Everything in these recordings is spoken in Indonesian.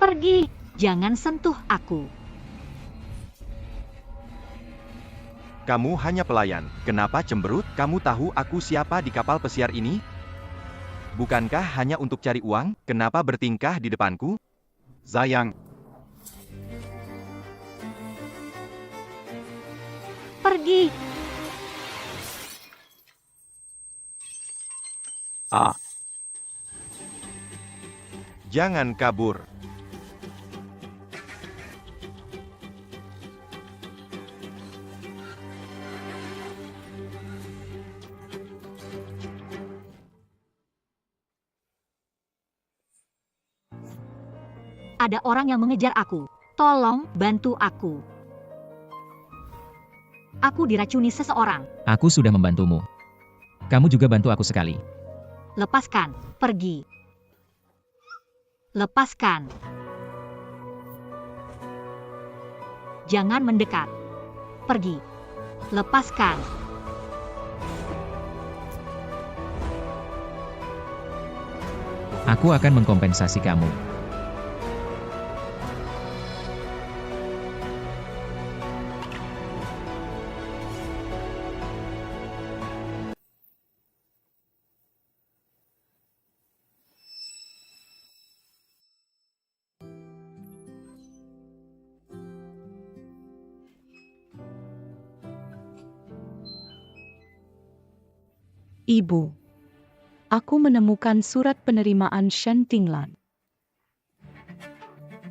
Pergi, jangan sentuh aku. Kamu hanya pelayan. Kenapa cemberut? Kamu tahu aku siapa di kapal pesiar ini? Bukankah hanya untuk cari uang? Kenapa bertingkah di depanku? Sayang. Pergi. Ah, Jangan kabur. Ada orang yang mengejar aku. Tolong bantu aku. Aku diracuni seseorang. Aku sudah membantumu. Kamu juga bantu aku sekali. Lepaskan. Pergi. Lepaskan. Jangan mendekat. Pergi. Lepaskan. Aku akan mengkompensasi kamu. Ibu, aku menemukan surat penerimaan Shen Tinglan.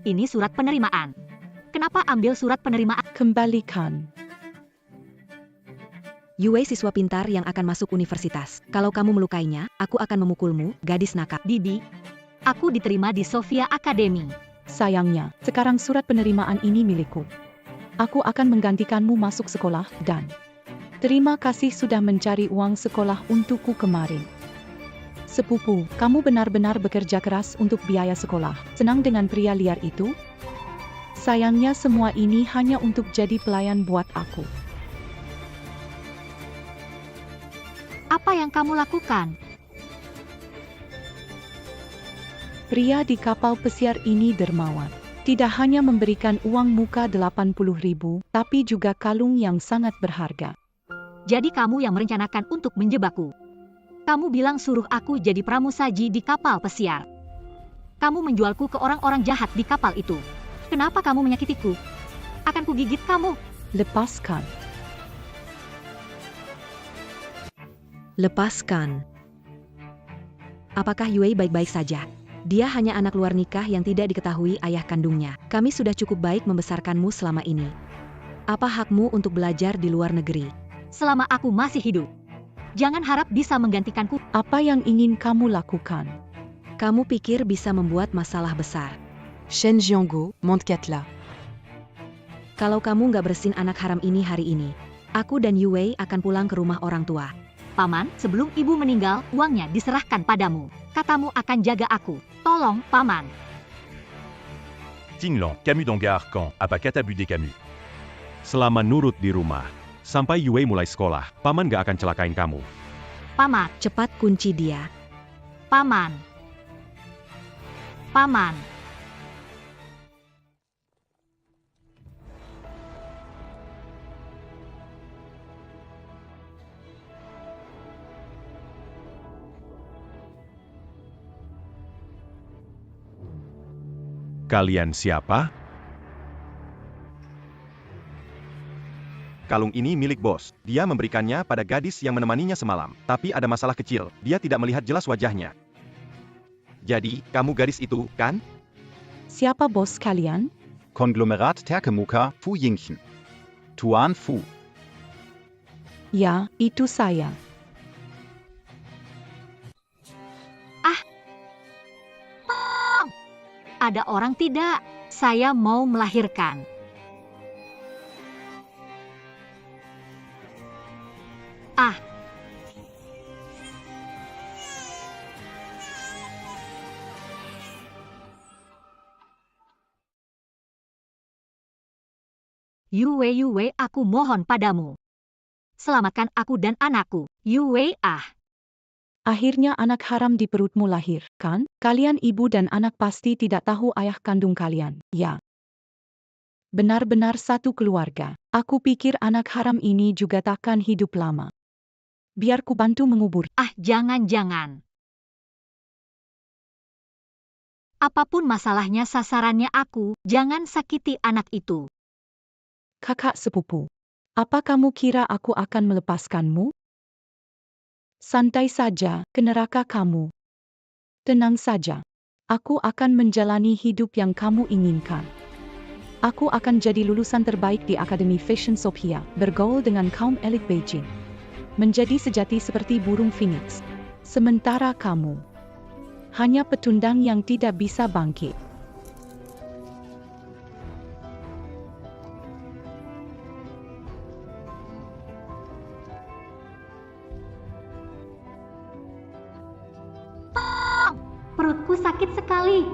Ini surat penerimaan. Kenapa ambil surat penerimaan? Kembalikan. Yue siswa pintar yang akan masuk universitas. Kalau kamu melukainya, aku akan memukulmu, gadis nakal. Bibi, aku diterima di Sofia Academy. Sayangnya, sekarang surat penerimaan ini milikku. Aku akan menggantikanmu masuk sekolah dan terima kasih sudah mencari uang sekolah untukku kemarin. Sepupu, kamu benar-benar bekerja keras untuk biaya sekolah. Senang dengan pria liar itu? Sayangnya semua ini hanya untuk jadi pelayan buat aku. Apa yang kamu lakukan? Pria di kapal pesiar ini dermawan. Tidak hanya memberikan uang muka 80.000, tapi juga kalung yang sangat berharga. Jadi kamu yang merencanakan untuk menjebakku. Kamu bilang suruh aku jadi pramusaji di kapal pesiar. Kamu menjualku ke orang-orang jahat di kapal itu. Kenapa kamu menyakitiku? Akan kugigit kamu. Lepaskan. Lepaskan. Apakah Yue baik-baik saja? Dia hanya anak luar nikah yang tidak diketahui ayah kandungnya. Kami sudah cukup baik membesarkanmu selama ini. Apa hakmu untuk belajar di luar negeri? Selama aku masih hidup. Jangan harap bisa menggantikanku. Apa yang ingin kamu lakukan? Kamu pikir bisa membuat masalah besar. Shen Jianggu, Montkatla. Kalau kamu nggak bersin anak haram ini hari ini, aku dan Yue akan pulang ke rumah orang tua. Paman, sebelum ibu meninggal, uangnya diserahkan padamu. Katamu akan jaga aku. Tolong, Paman. Tinglan, Camus d'Angar quand, apa kata Bude Camus. Selama nurut di rumah, sampai Yue mulai sekolah, Paman gak akan celakain kamu. Paman, Cepat kunci dia. Paman. Paman. Kalian siapa? Kalung ini milik bos. Dia memberikannya pada gadis yang menemaninya semalam. Tapi ada masalah kecil, dia tidak melihat jelas wajahnya. Jadi, kamu gadis itu, kan? Siapa bos kalian? Konglomerat Terkemuka, Fu Yingchen. Tuan Fu. Ya, itu saya. Ada orang tidak? Saya mau melahirkan. Ah. Yue, aku mohon padamu. Selamatkan aku dan anakku. Yue. Akhirnya anak haram di perutmu lahir, kan? Kalian ibu dan anak pasti tidak tahu ayah kandung kalian, ya? Benar-benar satu keluarga. Aku pikir anak haram ini juga takkan hidup lama. Biar ku bantu mengubur. Ah, jangan-jangan. Apapun masalahnya sasarannya aku, jangan sakiti anak itu. Kakak sepupu, apa kamu kira aku akan melepaskanmu? Santai saja, ke neraka kamu. Tenang saja. Aku akan menjalani hidup yang kamu inginkan. Aku akan jadi lulusan terbaik di Akademi Fashion Sophia, bergaul dengan kaum elit Beijing. Menjadi sejati seperti burung phoenix. Sementara kamu hanya pecundang yang tidak bisa bangkit. Perutku sakit sekali.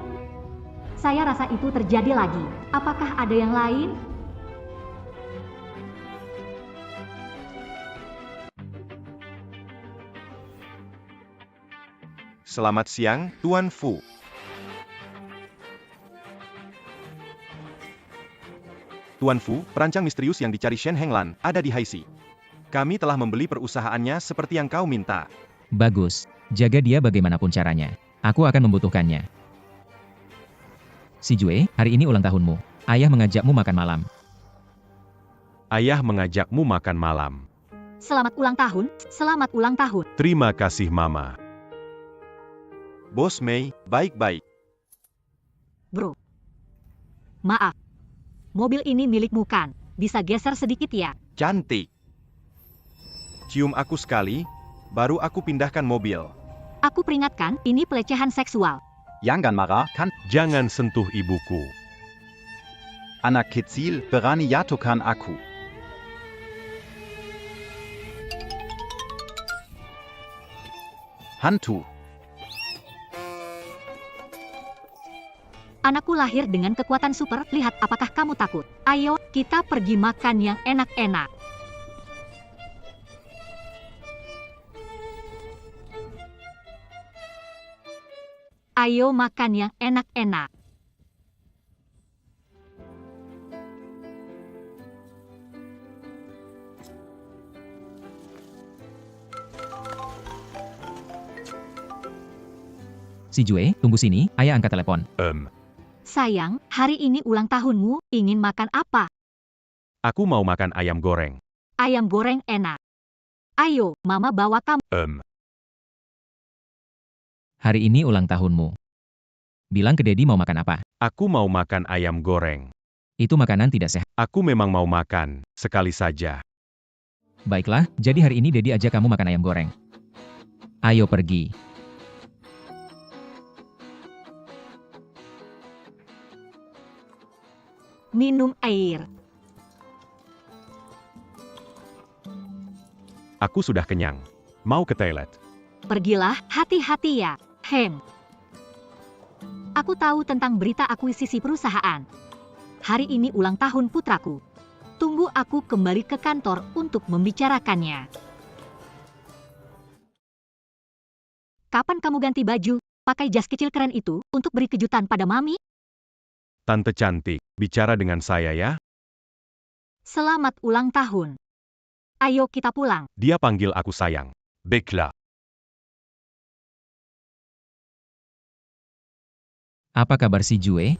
Saya rasa itu terjadi lagi. Apakah ada yang lain? Selamat siang, Tuan Fu. Tuan Fu, perancang misterius yang dicari Shen Henglan, ada di Haixi. Kami telah membeli perusahaannya seperti yang kau minta. Bagus, jaga dia bagaimanapun caranya. Aku akan membutuhkannya. Si Jue, hari ini ulang tahunmu. Ayah mengajakmu makan malam. Ayah mengajakmu makan malam. Selamat ulang tahun, selamat ulang tahun. Terima kasih, Mama. Bos Mei, baik-baik. Bro. Maaf. Mobil ini milikmu kan? Bisa geser sedikit ya? Cantik. Cium aku sekali, baru aku pindahkan mobil. Aku peringatkan, ini pelecehan seksual. Jangan marah, kan Jangan sentuh ibuku. anak kecil berani jatuhkan aku. Hantu. Anakku lahir dengan kekuatan super, lihat apakah kamu takut. Ayo, kita pergi makan yang enak-enak. Ayo makan yang enak-enak. Si Jue, tunggu sini, ayah angkat telepon. Sayang, hari ini ulang tahunmu, ingin makan apa? Aku mau makan ayam goreng. Ayam goreng enak. Ayo, mama bawa kamu. Hari ini ulang tahunmu. Bilang ke Dedi mau makan apa. Aku mau makan ayam goreng. Itu makanan tidak sehat. Aku memang mau makan, sekali saja. Baiklah, jadi hari ini Dedi ajak kamu makan ayam goreng. Ayo pergi. Minum air. Aku sudah kenyang. Mau ke toilet. Pergilah, hati-hati ya. Aku tahu tentang berita akuisisi perusahaan. Hari ini ulang tahun putraku. Tunggu aku kembali ke kantor untuk membicarakannya. Kapan kamu ganti baju? Pakai jas kecil keren itu untuk beri kejutan pada mami? Tante cantik, bicara dengan saya ya. Selamat ulang tahun. Ayo kita pulang. Dia panggil aku sayang. Baiklah. Apa kabar si Jue?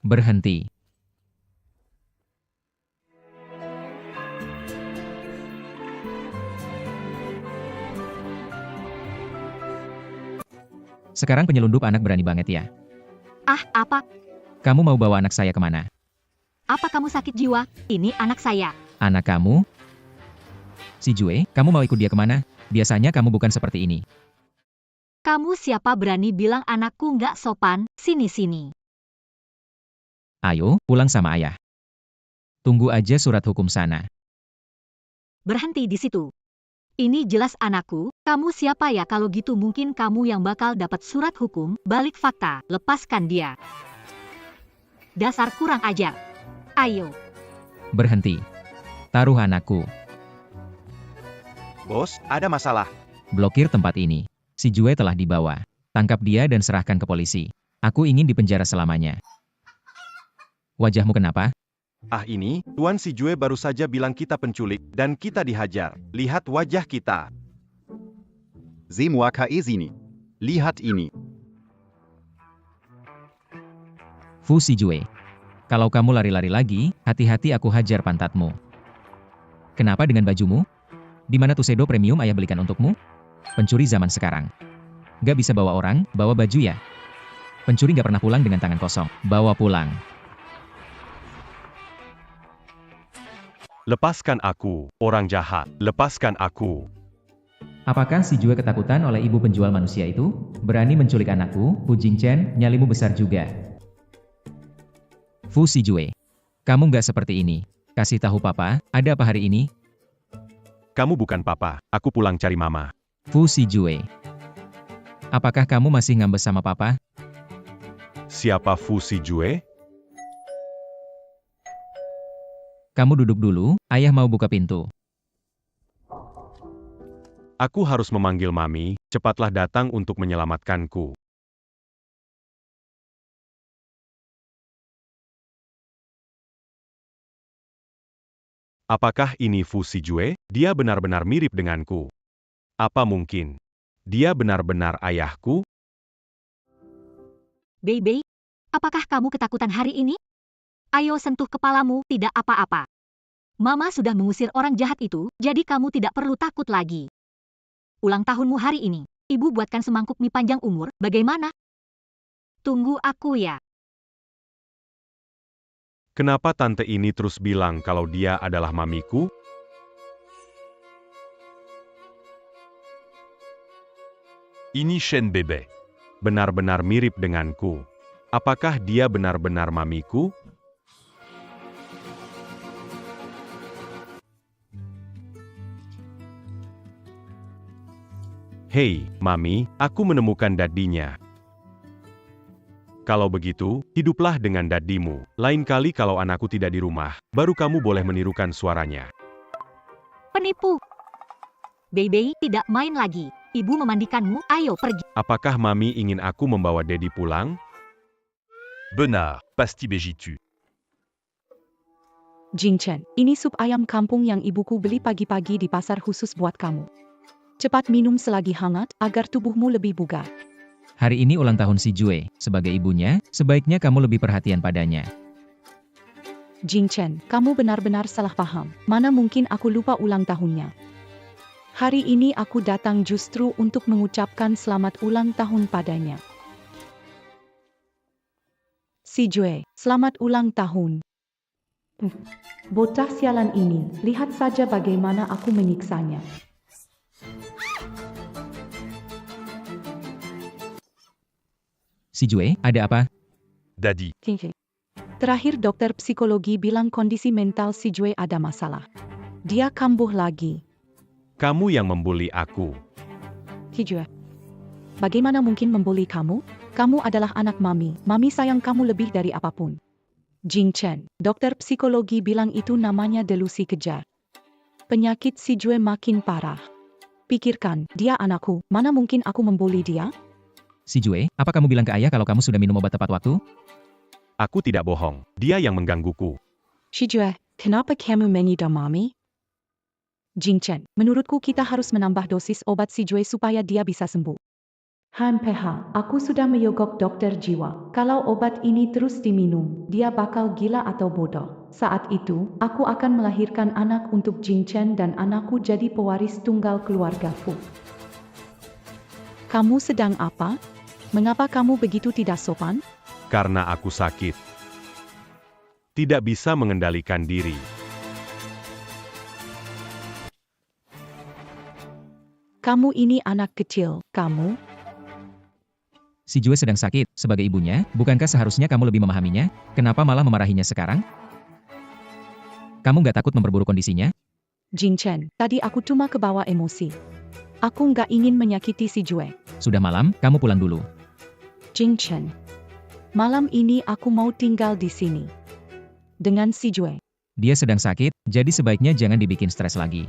Berhenti. Sekarang penyelundup anak berani banget ya. Ah, apa? Kamu mau bawa anak saya kemana? Apa kamu sakit jiwa? Ini anak saya. Anak kamu? Si Jue, kamu mau ikut dia kemana? Biasanya kamu bukan seperti ini. Kamu siapa berani bilang anakku nggak sopan? Sini-sini. Ayo, pulang sama ayah. Tunggu aja surat hukum sana. Berhenti di situ. Ini jelas anakku, kamu siapa ya? Kalau gitu mungkin kamu yang bakal dapat surat hukum, balik fakta, lepaskan dia. Dasar kurang ajar. Ayo. Berhenti. Taruh anakku. Bos, ada masalah. Blokir tempat ini. Si Jue telah dibawa. Tangkap dia dan serahkan ke polisi. Aku ingin dipenjara selamanya. Wajahmu kenapa? Ah ini, Tuan Si Jue baru saja bilang kita penculik, dan kita dihajar. Lihat wajah kita. Semua ke sini. Lihat ini. Fu Si Jue. Kalau kamu lari-lari lagi, hati-hati aku hajar pantatmu. Kenapa dengan bajumu? Di mana tuxedo premium ayah belikan untukmu? Pencuri zaman sekarang. Gak bisa bawa orang, bawa baju ya. Pencuri gak pernah pulang dengan tangan kosong. Bawa pulang. Lepaskan aku, orang jahat. Lepaskan aku. Apakah si Jue ketakutan oleh ibu penjual manusia itu? Berani menculik anakku, Fu Jingchen, nyalimu besar juga. Fu Si Jue. Kamu nggak seperti ini. Kasih tahu papa, ada apa hari ini? Kamu bukan papa, aku pulang cari mama. Fu Si Jue. Apakah kamu masih ngambek sama papa? Siapa Fu Si Jue? Kamu duduk dulu, ayah mau buka pintu. Aku harus memanggil Mami, cepatlah datang untuk menyelamatkanku. Apakah ini Fu Si Jue? Dia benar-benar mirip denganku. Apa mungkin? Dia benar-benar ayahku? Bei, apakah kamu ketakutan hari ini? Ayo sentuh kepalamu, tidak apa-apa. Mama sudah mengusir orang jahat itu, jadi kamu tidak perlu takut lagi. Ulang tahunmu hari ini, ibu buatkan semangkuk mie panjang umur, bagaimana? Tunggu aku ya. Kenapa tante ini terus bilang kalau dia adalah mamiku? Ini Shen Bebe. Benar-benar mirip denganku. Apakah dia benar-benar mamiku? Hei, Mami, aku menemukan dadinya. Kalau begitu, hiduplah dengan dadimu. Lain kali kalau anakku tidak di rumah, baru kamu boleh menirukan suaranya. Penipu. Bei, tidak main lagi. Ibu memandikanmu, ayo pergi. Apakah Mami ingin aku membawa Dedi pulang? Benar, pasti begitu. Jingchen, ini sup ayam kampung yang ibuku beli pagi-pagi di pasar khusus buat kamu. Cepat minum selagi hangat, agar tubuhmu lebih bugar. Hari ini ulang tahun si Jue. Sebagai ibunya, sebaiknya kamu lebih perhatian padanya. Jingchen, kamu benar-benar salah paham. Mana mungkin aku lupa ulang tahunnya. Hari ini aku datang justru untuk mengucapkan selamat ulang tahun padanya. Si Jue, selamat ulang tahun. Bocah sialan ini, lihat saja bagaimana aku menyiksanya. Si Jue, ada apa? Dadi, Terakhir dokter psikologi bilang kondisi mental si Jue ada masalah. Dia kambuh lagi. kamu yang membuli aku. Si Jue, bagaimana mungkin membuli kamu? Kamu adalah anak Mami. Mami sayang kamu lebih dari apapun. Jingchen, dokter psikologi bilang itu namanya delusi kejar. Penyakit si Jue makin parah. Pikirkan, dia anakku, mana mungkin aku membuli dia? Si Jue, apa kamu bilang ke ayah kalau kamu sudah minum obat tepat waktu? Aku tidak bohong, dia yang menggangguku. Si Jue, kenapa kamu mengidam Mami? Jingchen, menurutku kita harus menambah dosis obat si Jue supaya dia bisa sembuh. PH, aku sudah menyogok dokter jiwa. Kalau obat ini terus diminum, dia bakal gila atau bodoh. Saat itu, aku akan melahirkan anak untuk Jingchen dan anakku jadi pewaris tunggal keluarga Fu. Kamu sedang apa? Mengapa kamu begitu tidak sopan? Karena aku sakit. Tidak bisa mengendalikan diri. Kamu ini anak kecil, kamu? Si Jue sedang sakit, sebagai ibunya, bukankah seharusnya kamu lebih memahaminya? Kenapa malah memarahinya sekarang? Kamu nggak takut memperburuk kondisinya? Jingchen, tadi aku cuma kebawa emosi. Aku nggak ingin menyakiti si Jue. Sudah malam, kamu pulang dulu. Jingchen, malam ini aku mau tinggal di sini. Dengan si Jue. Dia sedang sakit, jadi sebaiknya jangan dibikin stres lagi.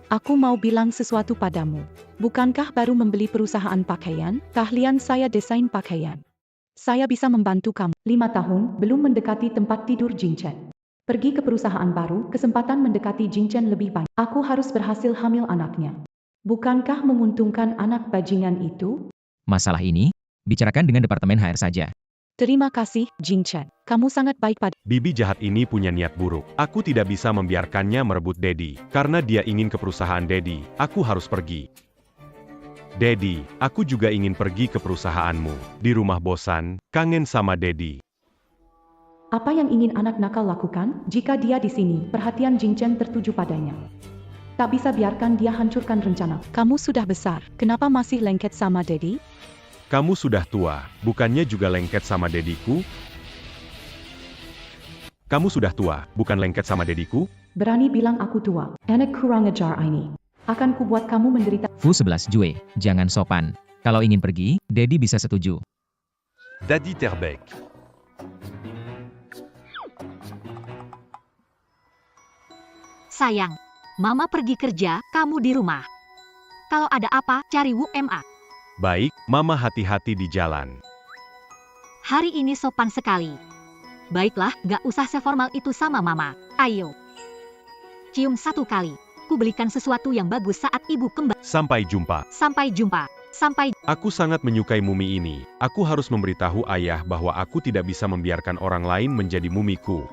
Aku mau bilang sesuatu padamu. Bukankah baru membeli perusahaan pakaian? Keahlian saya desain pakaian. Saya bisa membantu kamu. 5 tahun, belum mendekati tempat tidur Jingchen. Pergi ke perusahaan baru, kesempatan mendekati Jingchen lebih banyak. Aku harus berhasil hamil anaknya. Bukankah menguntungkan anak bajingan itu? Masalah ini, bicarakan dengan Departemen HR saja. Terima kasih, Jingchen. Kamu sangat baik pada... Bibi jahat ini punya niat buruk. Aku tidak bisa membiarkannya merebut Daddy. Karena dia ingin ke perusahaan Daddy, aku harus pergi. Daddy, aku juga ingin pergi ke perusahaanmu. Di rumah bosan, kangen sama Daddy. Apa yang ingin anak nakal lakukan? Jika dia di sini, perhatian Jingchen tertuju padanya. Tak bisa biarkan dia hancurkan rencana. Kamu sudah besar, kenapa masih lengket sama Daddy? Kamu sudah tua, bukannya juga lengket sama dediku? Kamu sudah tua, bukan lengket sama dediku? Berani bilang aku tua. Anak kurang ajar ini. Akan kubuat kamu menderita. Fu 11 Jue, jangan sopan. Kalau ingin pergi, Daddy bisa setuju. Daddy terbaik. Sayang, Mama pergi kerja, kamu di rumah. Kalau ada apa, cari Wu Ma. Baik, Mama hati-hati di jalan. Hari ini sopan sekali. Baiklah, gak usah seformal itu sama Mama. Ayo. Cium 1 kali. Ku belikan sesuatu yang bagus saat ibu kembali. Sampai jumpa. Sampai jumpa. Sampai. Aku sangat menyukai mumi ini. Aku harus memberitahu ayah bahwa aku tidak bisa membiarkan orang lain menjadi mumiku.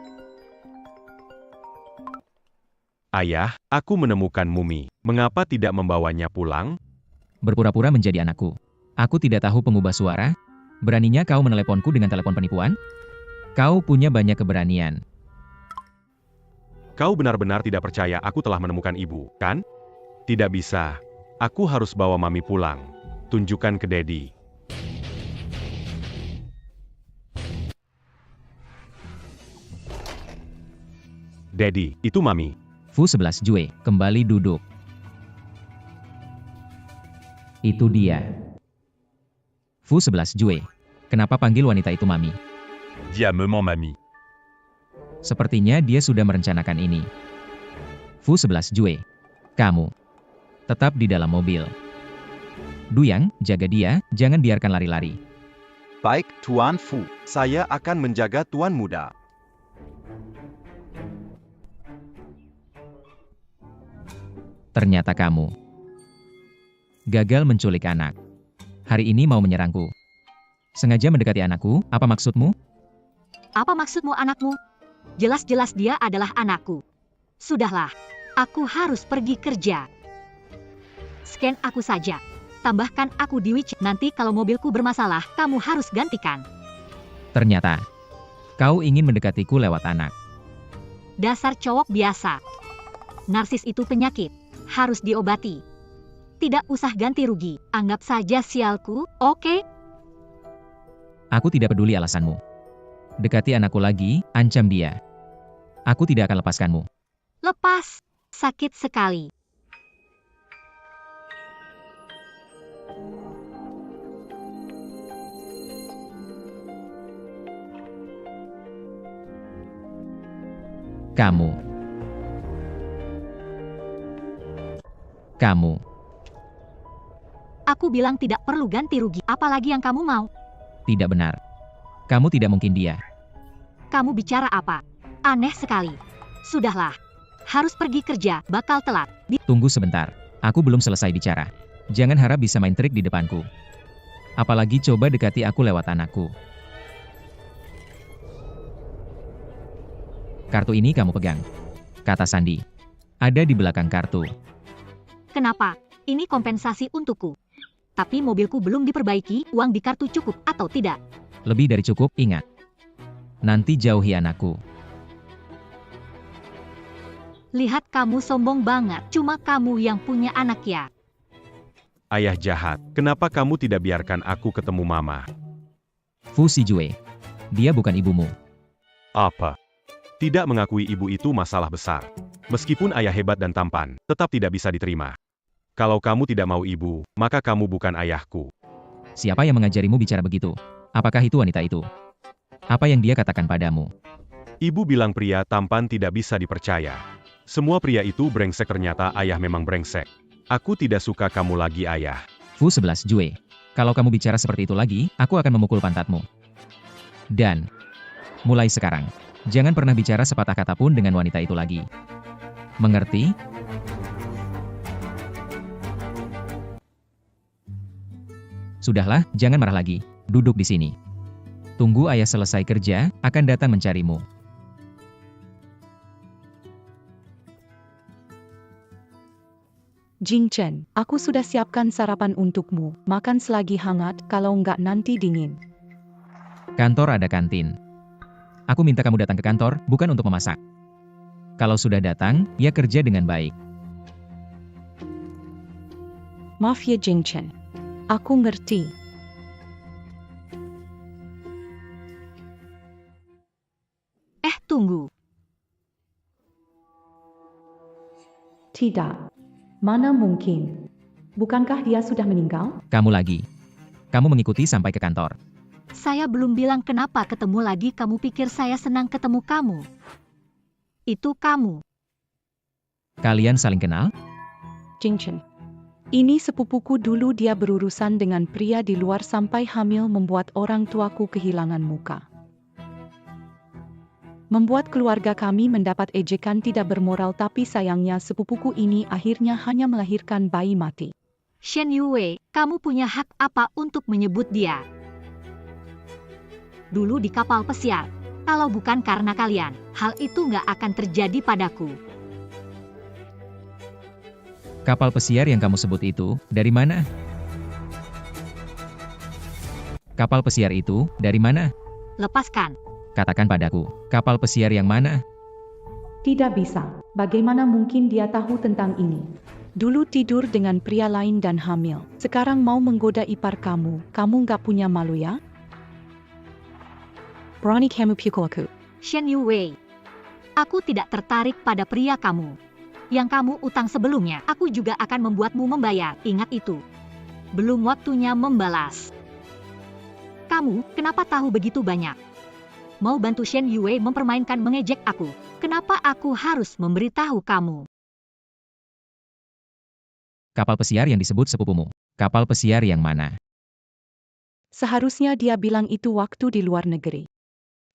Ayah, aku menemukan mumi. Mengapa tidak membawanya pulang? Berpura-pura menjadi anakku. Aku tidak tahu pengubah suara. Beraninya kau meneleponku dengan telepon penipuan? Kau punya banyak keberanian. Kau benar-benar tidak percaya aku telah menemukan ibu, kan? Tidak bisa. Aku harus bawa mami pulang. Tunjukkan ke Daddy. Daddy, itu mami. Fu 11 Jue, kembali duduk. Itu dia. Fu 11 Jue. Kenapa panggil wanita itu Mami? Dia memang mami. Sepertinya dia sudah merencanakan ini. Fu 11 Jue. Kamu. Tetap di dalam mobil. Duyang, jaga dia, jangan biarkan lari-lari. Baik, Tuan Fu. Saya akan menjaga Tuan Muda. Ternyata kamu gagal menculik anak. Hari ini mau menyerangku. Sengaja mendekati anakku, apa maksudmu? Apa maksudmu anakmu? Jelas-jelas dia adalah anakku. Sudahlah, aku harus pergi kerja. Scan aku saja. Tambahkan aku di WeChat. Nanti kalau mobilku bermasalah, kamu harus gantikan. Ternyata, kau ingin mendekatiku lewat anak. Dasar cowok biasa. Narsis itu penyakit. Harus diobati. Tidak usah ganti rugi. Anggap saja sialku, oke? Aku tidak peduli alasanmu. Dekati anakku lagi, ancam dia. Aku tidak akan lepaskanmu. Lepas. Sakit sekali. Kamu. Aku bilang tidak perlu ganti rugi. Apalagi yang kamu mau? Tidak benar. Kamu tidak mungkin dia. Kamu bicara apa? Aneh sekali. Sudahlah. Harus pergi kerja, bakal telat. Tunggu sebentar. Aku belum selesai bicara. Jangan harap bisa main trik di depanku. Apalagi coba dekati aku lewat anakku. Kartu ini kamu pegang. Kata Sandi. Ada di belakang kartu. Kenapa? Ini kompensasi untukku. Tapi mobilku belum diperbaiki, uang di kartu cukup atau tidak? Lebih dari cukup, ingat. Nanti jauhi anakku. Lihat kamu sombong banget. Cuma kamu yang punya anak ya. Ayah jahat, kenapa kamu tidak biarkan aku ketemu mama? Fu Sijue. Dia bukan ibumu. Apa? Tidak mengakui ibu itu masalah besar. Meskipun ayah hebat dan tampan, tetap tidak bisa diterima. Kalau kamu tidak mau ibu, maka kamu bukan ayahku. Siapa yang mengajarimu bicara begitu? Apakah itu wanita itu? Apa yang dia katakan padamu? Ibu bilang pria tampan tidak bisa dipercaya. Semua pria itu brengsek, ternyata ayah memang brengsek. Aku tidak suka kamu lagi, ayah. Fu 11 Jue. Kalau kamu bicara seperti itu lagi, aku akan memukul pantatmu. Dan, mulai sekarang, jangan pernah bicara sepatah kata pun dengan wanita itu lagi. Mengerti? Sudahlah, jangan marah lagi. Duduk di sini. Tunggu ayah selesai kerja, akan datang mencarimu. Jing Chen, aku sudah siapkan sarapan untukmu. Makan selagi hangat, kalau enggak nanti dingin. Kantor ada kantin. Aku minta kamu datang ke kantor, bukan untuk memasak. Kalau sudah datang, ya kerja dengan baik. Maaf ya Jing Chen. Aku ngerti. Tunggu. Tidak. Mana mungkin? Bukankah dia sudah meninggal? Kamu lagi. Kamu mengikuti sampai ke kantor. Saya belum bilang kenapa ketemu lagi. Kamu pikir saya senang ketemu kamu? Itu kamu. Kalian saling kenal? Jing Chen. Ini sepupuku dulu, dia berurusan dengan pria di luar sampai hamil, membuat orang tuaku kehilangan muka. Membuat keluarga kami mendapat ejekan tidak bermoral, tapi sayangnya sepupuku ini akhirnya hanya melahirkan bayi mati. Shen Yue, kamu punya hak apa untuk menyebut dia? Dulu di kapal pesiar. Kalau bukan karena kalian, hal itu nggak akan terjadi padaku. Kapal pesiar yang kamu sebut itu, dari mana? Kapal pesiar itu, dari mana? Lepaskan. Katakan padaku, kapal pesiar yang mana? Tidak bisa. Bagaimana mungkin dia tahu tentang ini? Dulu tidur dengan pria lain dan hamil. Sekarang mau menggoda ipar kamu. Kamu nggak punya malu ya? Berani kamu pukul aku. Shen Yue, aku tidak tertarik pada pria kamu. Yang kamu utang sebelumnya, aku juga akan membuatmu membayar. Ingat itu. Belum waktunya membalas. Kamu, kenapa tahu begitu banyak? Mau bantu Shen Yue mempermainkan, mengejek aku. Kenapa aku harus memberitahu kamu? Kapal pesiar yang disebut sepupumu. Kapal pesiar yang mana? Seharusnya dia bilang itu waktu di luar negeri.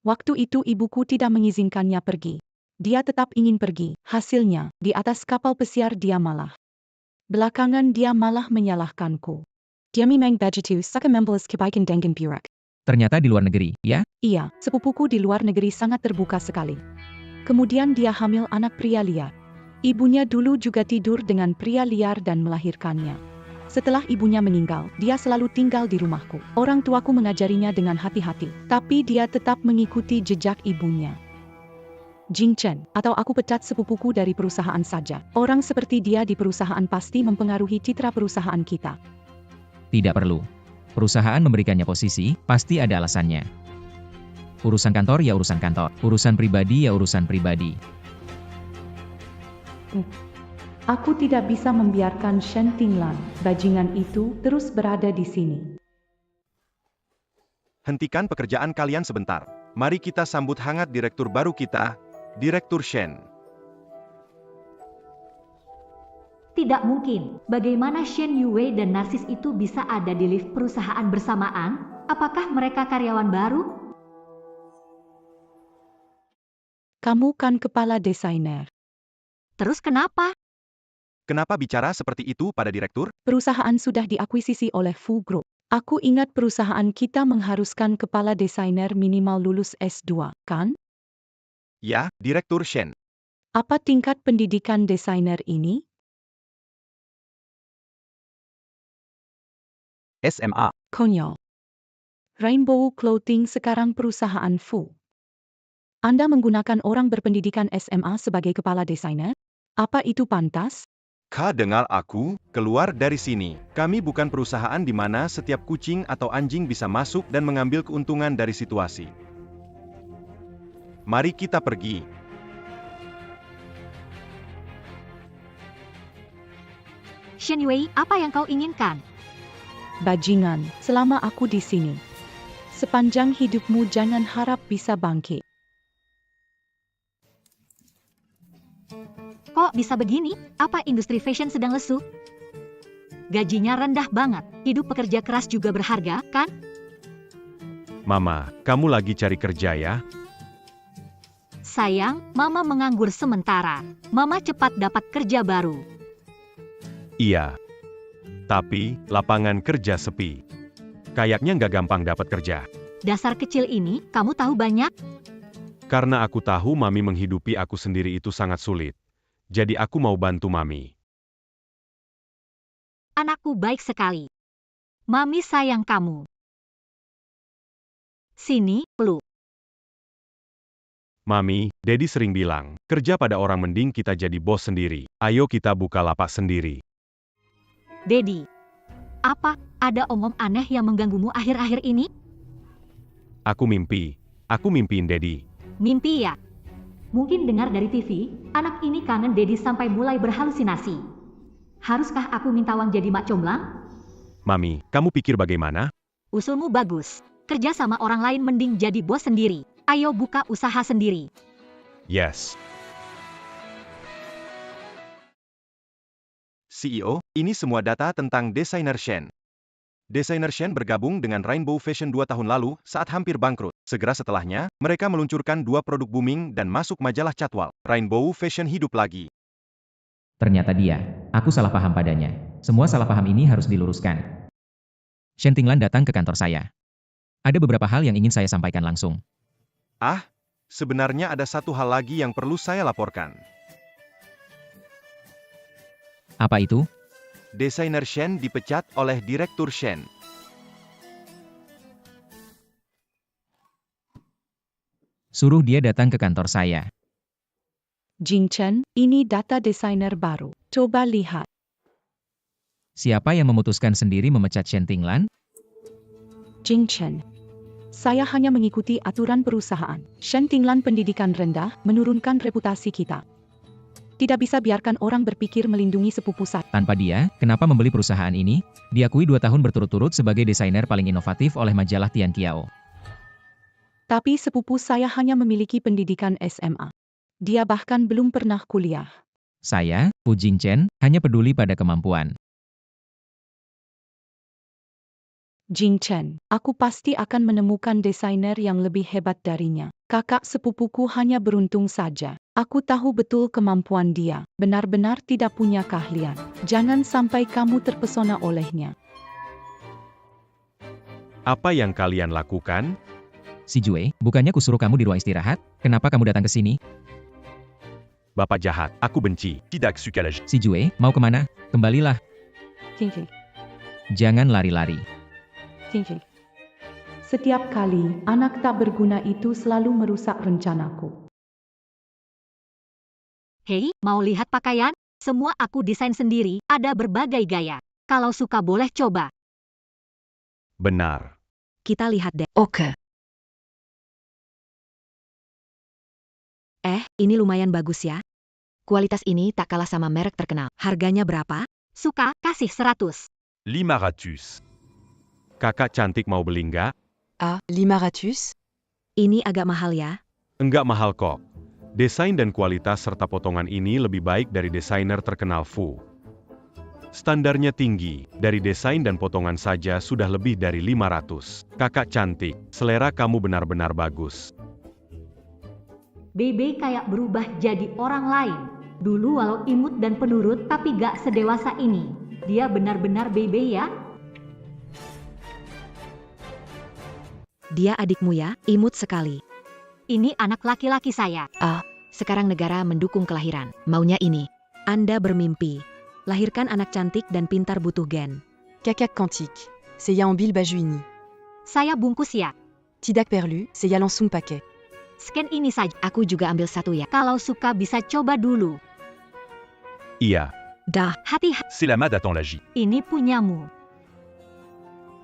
Waktu itu ibuku tidak mengizinkannya pergi. Dia tetap ingin pergi. Hasilnya, di atas kapal pesiar dia malah. Belakangan dia malah menyalahkanku. Dia memang begitu suka membalas kebaikan dengan buruk. Ternyata di luar negeri, ya? Iya, sepupuku di luar negeri sangat terbuka sekali. Kemudian dia hamil anak pria liar. Ibunya dulu juga tidur dengan pria liar dan melahirkannya. Setelah ibunya meninggal, dia selalu tinggal di rumahku. Orang tuaku mengajarinya dengan hati-hati, tapi dia tetap mengikuti jejak ibunya. Jing Chen, atau aku pecat sepupuku dari perusahaan saja. Orang seperti dia di perusahaan pasti mempengaruhi citra perusahaan kita. Tidak perlu. Perusahaan memberikannya posisi, pasti ada alasannya. Urusan kantor ya urusan kantor, urusan pribadi ya urusan pribadi. Aku tidak bisa membiarkan Shen Tinglan, bajingan itu, terus berada di sini. Hentikan pekerjaan kalian sebentar. Mari kita sambut hangat direktur baru kita, Direktur Shen. Tidak mungkin. Bagaimana Shen Yue dan Narsis itu bisa ada di lift perusahaan bersamaan? Apakah mereka karyawan baru? Kamu kan kepala desainer. Terus kenapa? Kenapa bicara seperti itu pada direktur? Perusahaan sudah diakuisisi oleh Fu Group. Aku ingat perusahaan kita mengharuskan kepala desainer minimal lulus S2, kan? Ya, Direktur Shen. Apa tingkat pendidikan desainer ini? SMA. Konyol. Rainbow Clothing sekarang perusahaan Fu. Anda menggunakan orang berpendidikan SMA sebagai kepala desainer? Apa itu pantas? Kau dengar aku, keluar dari sini. Kami bukan perusahaan di mana setiap kucing atau anjing bisa masuk dan mengambil keuntungan dari situasi. Mari kita pergi. Shen Yue, apa yang kau inginkan? Bajingan, selama aku di sini. Sepanjang hidupmu jangan harap bisa bangkit. Kok bisa begini? Apa industri fashion sedang lesu? Gajinya rendah banget. Hidup pekerja keras juga berharga, kan? Mama, kamu lagi cari kerja ya? Sayang, Mama menganggur sementara. Mama cepat dapat kerja baru. Iya. Tapi, lapangan kerja sepi. Kayaknya nggak gampang dapat kerja. Dasar kecil ini, kamu tahu banyak? Karena aku tahu Mami menghidupi aku sendiri itu sangat sulit. Jadi aku mau bantu Mami. Anakku baik sekali. Mami sayang kamu. Sini, peluk. Mami, Dedi sering bilang, kerja pada orang mending kita jadi bos sendiri. Ayo kita buka lapak sendiri. Dedi. Apa? Ada omong aneh yang mengganggumu akhir-akhir ini? Aku mimpi. Aku mimpiin Dedi. Mimpi ya? Mungkin dengar dari TV, anak ini kangen Dedi sampai mulai berhalusinasi. Haruskah aku minta uang jadi mak comblang? Mami, kamu pikir bagaimana? Usulmu bagus. Kerja sama orang lain mending jadi bos sendiri. Ayo buka usaha sendiri. Yes. CEO, ini semua data tentang desainer Shen. Desainer Shen bergabung dengan Rainbow Fashion 2 tahun lalu saat hampir bangkrut. Segera setelahnya, mereka meluncurkan 2 produk booming dan masuk majalah Catwalk. Rainbow Fashion hidup lagi. Ternyata dia. Aku salah paham padanya. Semua salah paham ini harus diluruskan. Shen Tinglan datang ke kantor saya. Ada beberapa hal yang ingin saya sampaikan langsung. Ah, sebenarnya ada satu hal lagi yang perlu saya laporkan. Apa itu? Desainer Shen dipecat oleh Direktur Shen. Suruh dia datang ke kantor saya. Jing Chen, ini data desainer baru. Coba lihat. Siapa yang memutuskan sendiri memecat Shen Tinglan? Jing Chen. Saya hanya mengikuti aturan perusahaan. Shen Tinglan pendidikan rendah, menurunkan reputasi kita. Tidak bisa biarkan orang berpikir melindungi sepupu saya. Tanpa dia, kenapa membeli perusahaan ini? Diakui 2 tahun berturut-turut sebagai desainer paling inovatif oleh majalah Tian Qiao. Tapi sepupu saya hanya memiliki pendidikan SMA. Dia bahkan belum pernah kuliah. Saya, Fu Jingchen, hanya peduli pada kemampuan. Jing Chen, aku pasti akan menemukan desainer yang lebih hebat darinya. Kakak sepupuku hanya beruntung saja. Aku tahu betul kemampuan dia. Benar-benar tidak punya keahlian. Jangan sampai kamu terpesona olehnya. Apa yang kalian lakukan? Si Jue, bukannya kusuruh kamu di ruang istirahat? Kenapa kamu datang ke sini? Bapak jahat, aku benci. Tidak suka lagi. Si Jue, mau kemana? Kembalilah. Hehe. Jangan lari-lari. Hehe. Setiap kali anak tak berguna itu selalu merusak rencanaku. Hei, mau lihat pakaian? Semua aku desain sendiri, ada berbagai gaya. Kalau suka boleh coba. Benar. Kita lihat deh. Oke. Ini lumayan bagus ya. Kualitas ini tak kalah sama merek terkenal. Harganya berapa? Suka, kasih 100. 500. Kakak cantik mau beli nggak? Ah, 500? Ini agak mahal ya. Enggak mahal kok. Desain dan kualitas serta potongan ini lebih baik dari desainer terkenal Fu. Standarnya tinggi, dari desain dan potongan saja sudah lebih dari 500. Kakak cantik, selera kamu benar-benar bagus. Bebe kayak berubah jadi orang lain. Dulu walau imut dan penurut tapi gak sedewasa ini. Dia benar-benar Bebe ya. Dia adikmu ya, imut sekali. Ini anak laki-laki saya. Sekarang negara mendukung kelahiran. Maunya ini. Anda bermimpi. Lahirkan anak cantik dan pintar butuh gen. Caca quantique. C'est Yaambil Bajuini. Saya bungkus ya. Tidak perlu, c'est ya langsung pakai. Scan ini saja. Aku juga ambil satu ya. Kalau suka bisa coba dulu. Iya, Dah, Hati-hati, c'est la mode attend l'agi. ini punyamu.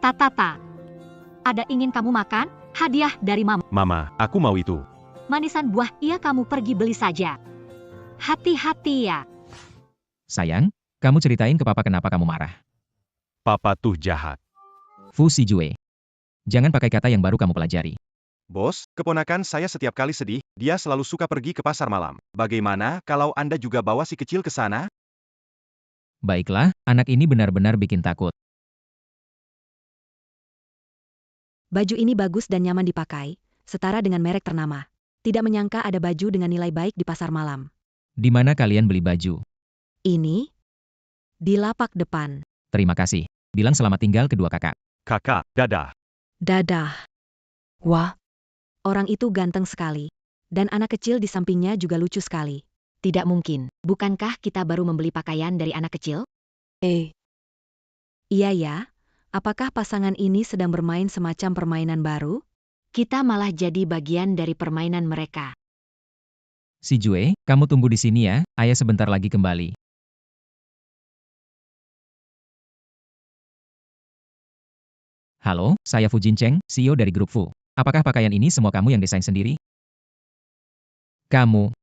Tata. Ada ingin kamu makan? Hadiah dari Mama. Mama, aku mau itu. Manisan buah, iya kamu pergi beli saja. Hati-hati ya. Sayang, kamu ceritain ke papa kenapa kamu marah. Papa tuh jahat. Fu Si Jue. Jangan pakai kata yang baru kamu pelajari. Bos, keponakan saya setiap kali sedih, dia selalu suka pergi ke pasar malam. Bagaimana kalau Anda juga bawa si kecil ke sana? Baiklah, anak ini benar-benar bikin takut. Baju ini bagus dan nyaman dipakai, setara dengan merek ternama. Tidak menyangka ada baju dengan nilai baik di pasar malam. Di mana kalian beli baju? Ini? Di lapak depan. Terima kasih. Bilang selamat tinggal kedua kakak. Kakak, dadah. Dadah. Wah, Orang itu ganteng sekali. Dan anak kecil di sampingnya juga lucu sekali. Tidak mungkin. Bukankah kita baru membeli pakaian dari anak kecil? et Iya ya, apakah pasangan ini sedang bermain semacam permainan baru? Kita malah jadi bagian dari permainan mereka. Si Jue, kamu tunggu di sini ya, ayah sebentar lagi kembali. Halo, saya Fu Jincheng, CEO dari grup Fu. Apakah pakaian ini semua kamu yang desain sendiri? Kamu.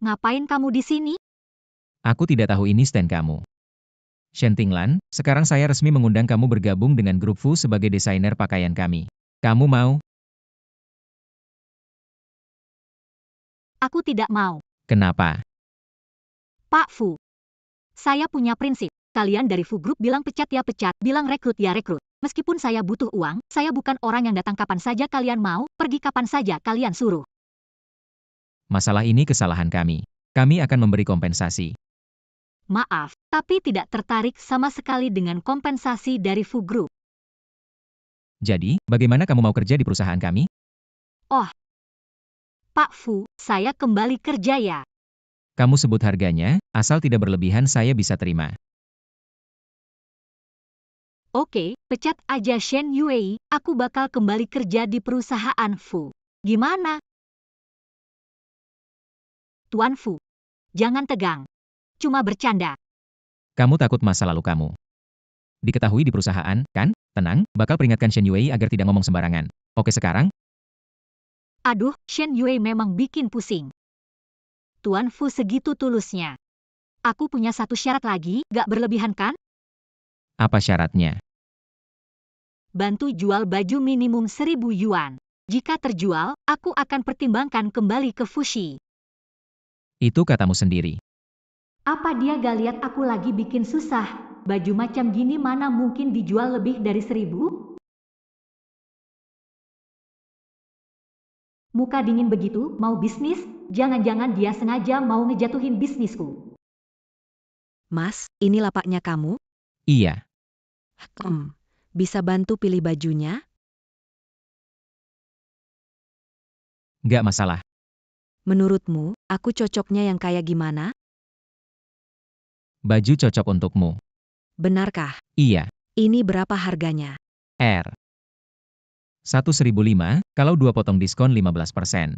Ngapain kamu di sini? Aku tidak tahu ini stand kamu. Shen Tinglan, sekarang saya resmi mengundang kamu bergabung dengan grup Fu sebagai desainer pakaian kami. Kamu mau? Aku tidak mau. Kenapa? Pak Fu. Saya punya prinsip. Kalian dari Fu Group bilang pecat ya pecat, bilang rekrut ya rekrut. Meskipun saya butuh uang, saya bukan orang yang datang kapan saja kalian mau, pergi kapan saja kalian suruh. Masalah ini kesalahan kami. Kami akan memberi kompensasi. Maaf, tapi tidak tertarik sama sekali dengan kompensasi dari Fu Group. Jadi, bagaimana kamu mau kerja di perusahaan kami? Pak Fu, saya kembali kerja ya. Kamu sebut harganya, asal tidak berlebihan saya bisa terima. Oke, pecat aja Shen Yue, aku bakal kembali kerja di perusahaan Fu. Gimana? Tuan Fu, jangan tegang. Cuma bercanda. Kamu takut masa lalu kamu. Diketahui di perusahaan, kan? Tenang, bakal peringatkan Shen Yue agar tidak ngomong sembarangan. Oke sekarang? Aduh, Shen Yue memang bikin pusing. Tuan Fu segitu tulusnya. Aku punya satu syarat lagi, gak berlebihan kan? Apa syaratnya? Bantu jual baju minimum 1.000 yuan. Jika terjual, aku akan pertimbangkan kembali ke Fushi. Itu katamu sendiri. Apa dia gak lihat aku lagi bikin susah? Baju macam gini mana mungkin dijual lebih dari 1.000? Muka dingin begitu, mau bisnis? Jangan-jangan dia sengaja mau ngejatuhin bisnisku. Mas, ini lapaknya kamu? Iya. Bisa bantu pilih bajunya? Gak masalah. Menurutmu, aku cocoknya yang kayak gimana? Baju cocok untukmu. Benarkah? Iya. Ini berapa harganya? R. 1.005, kalau 2 potong diskon 15%.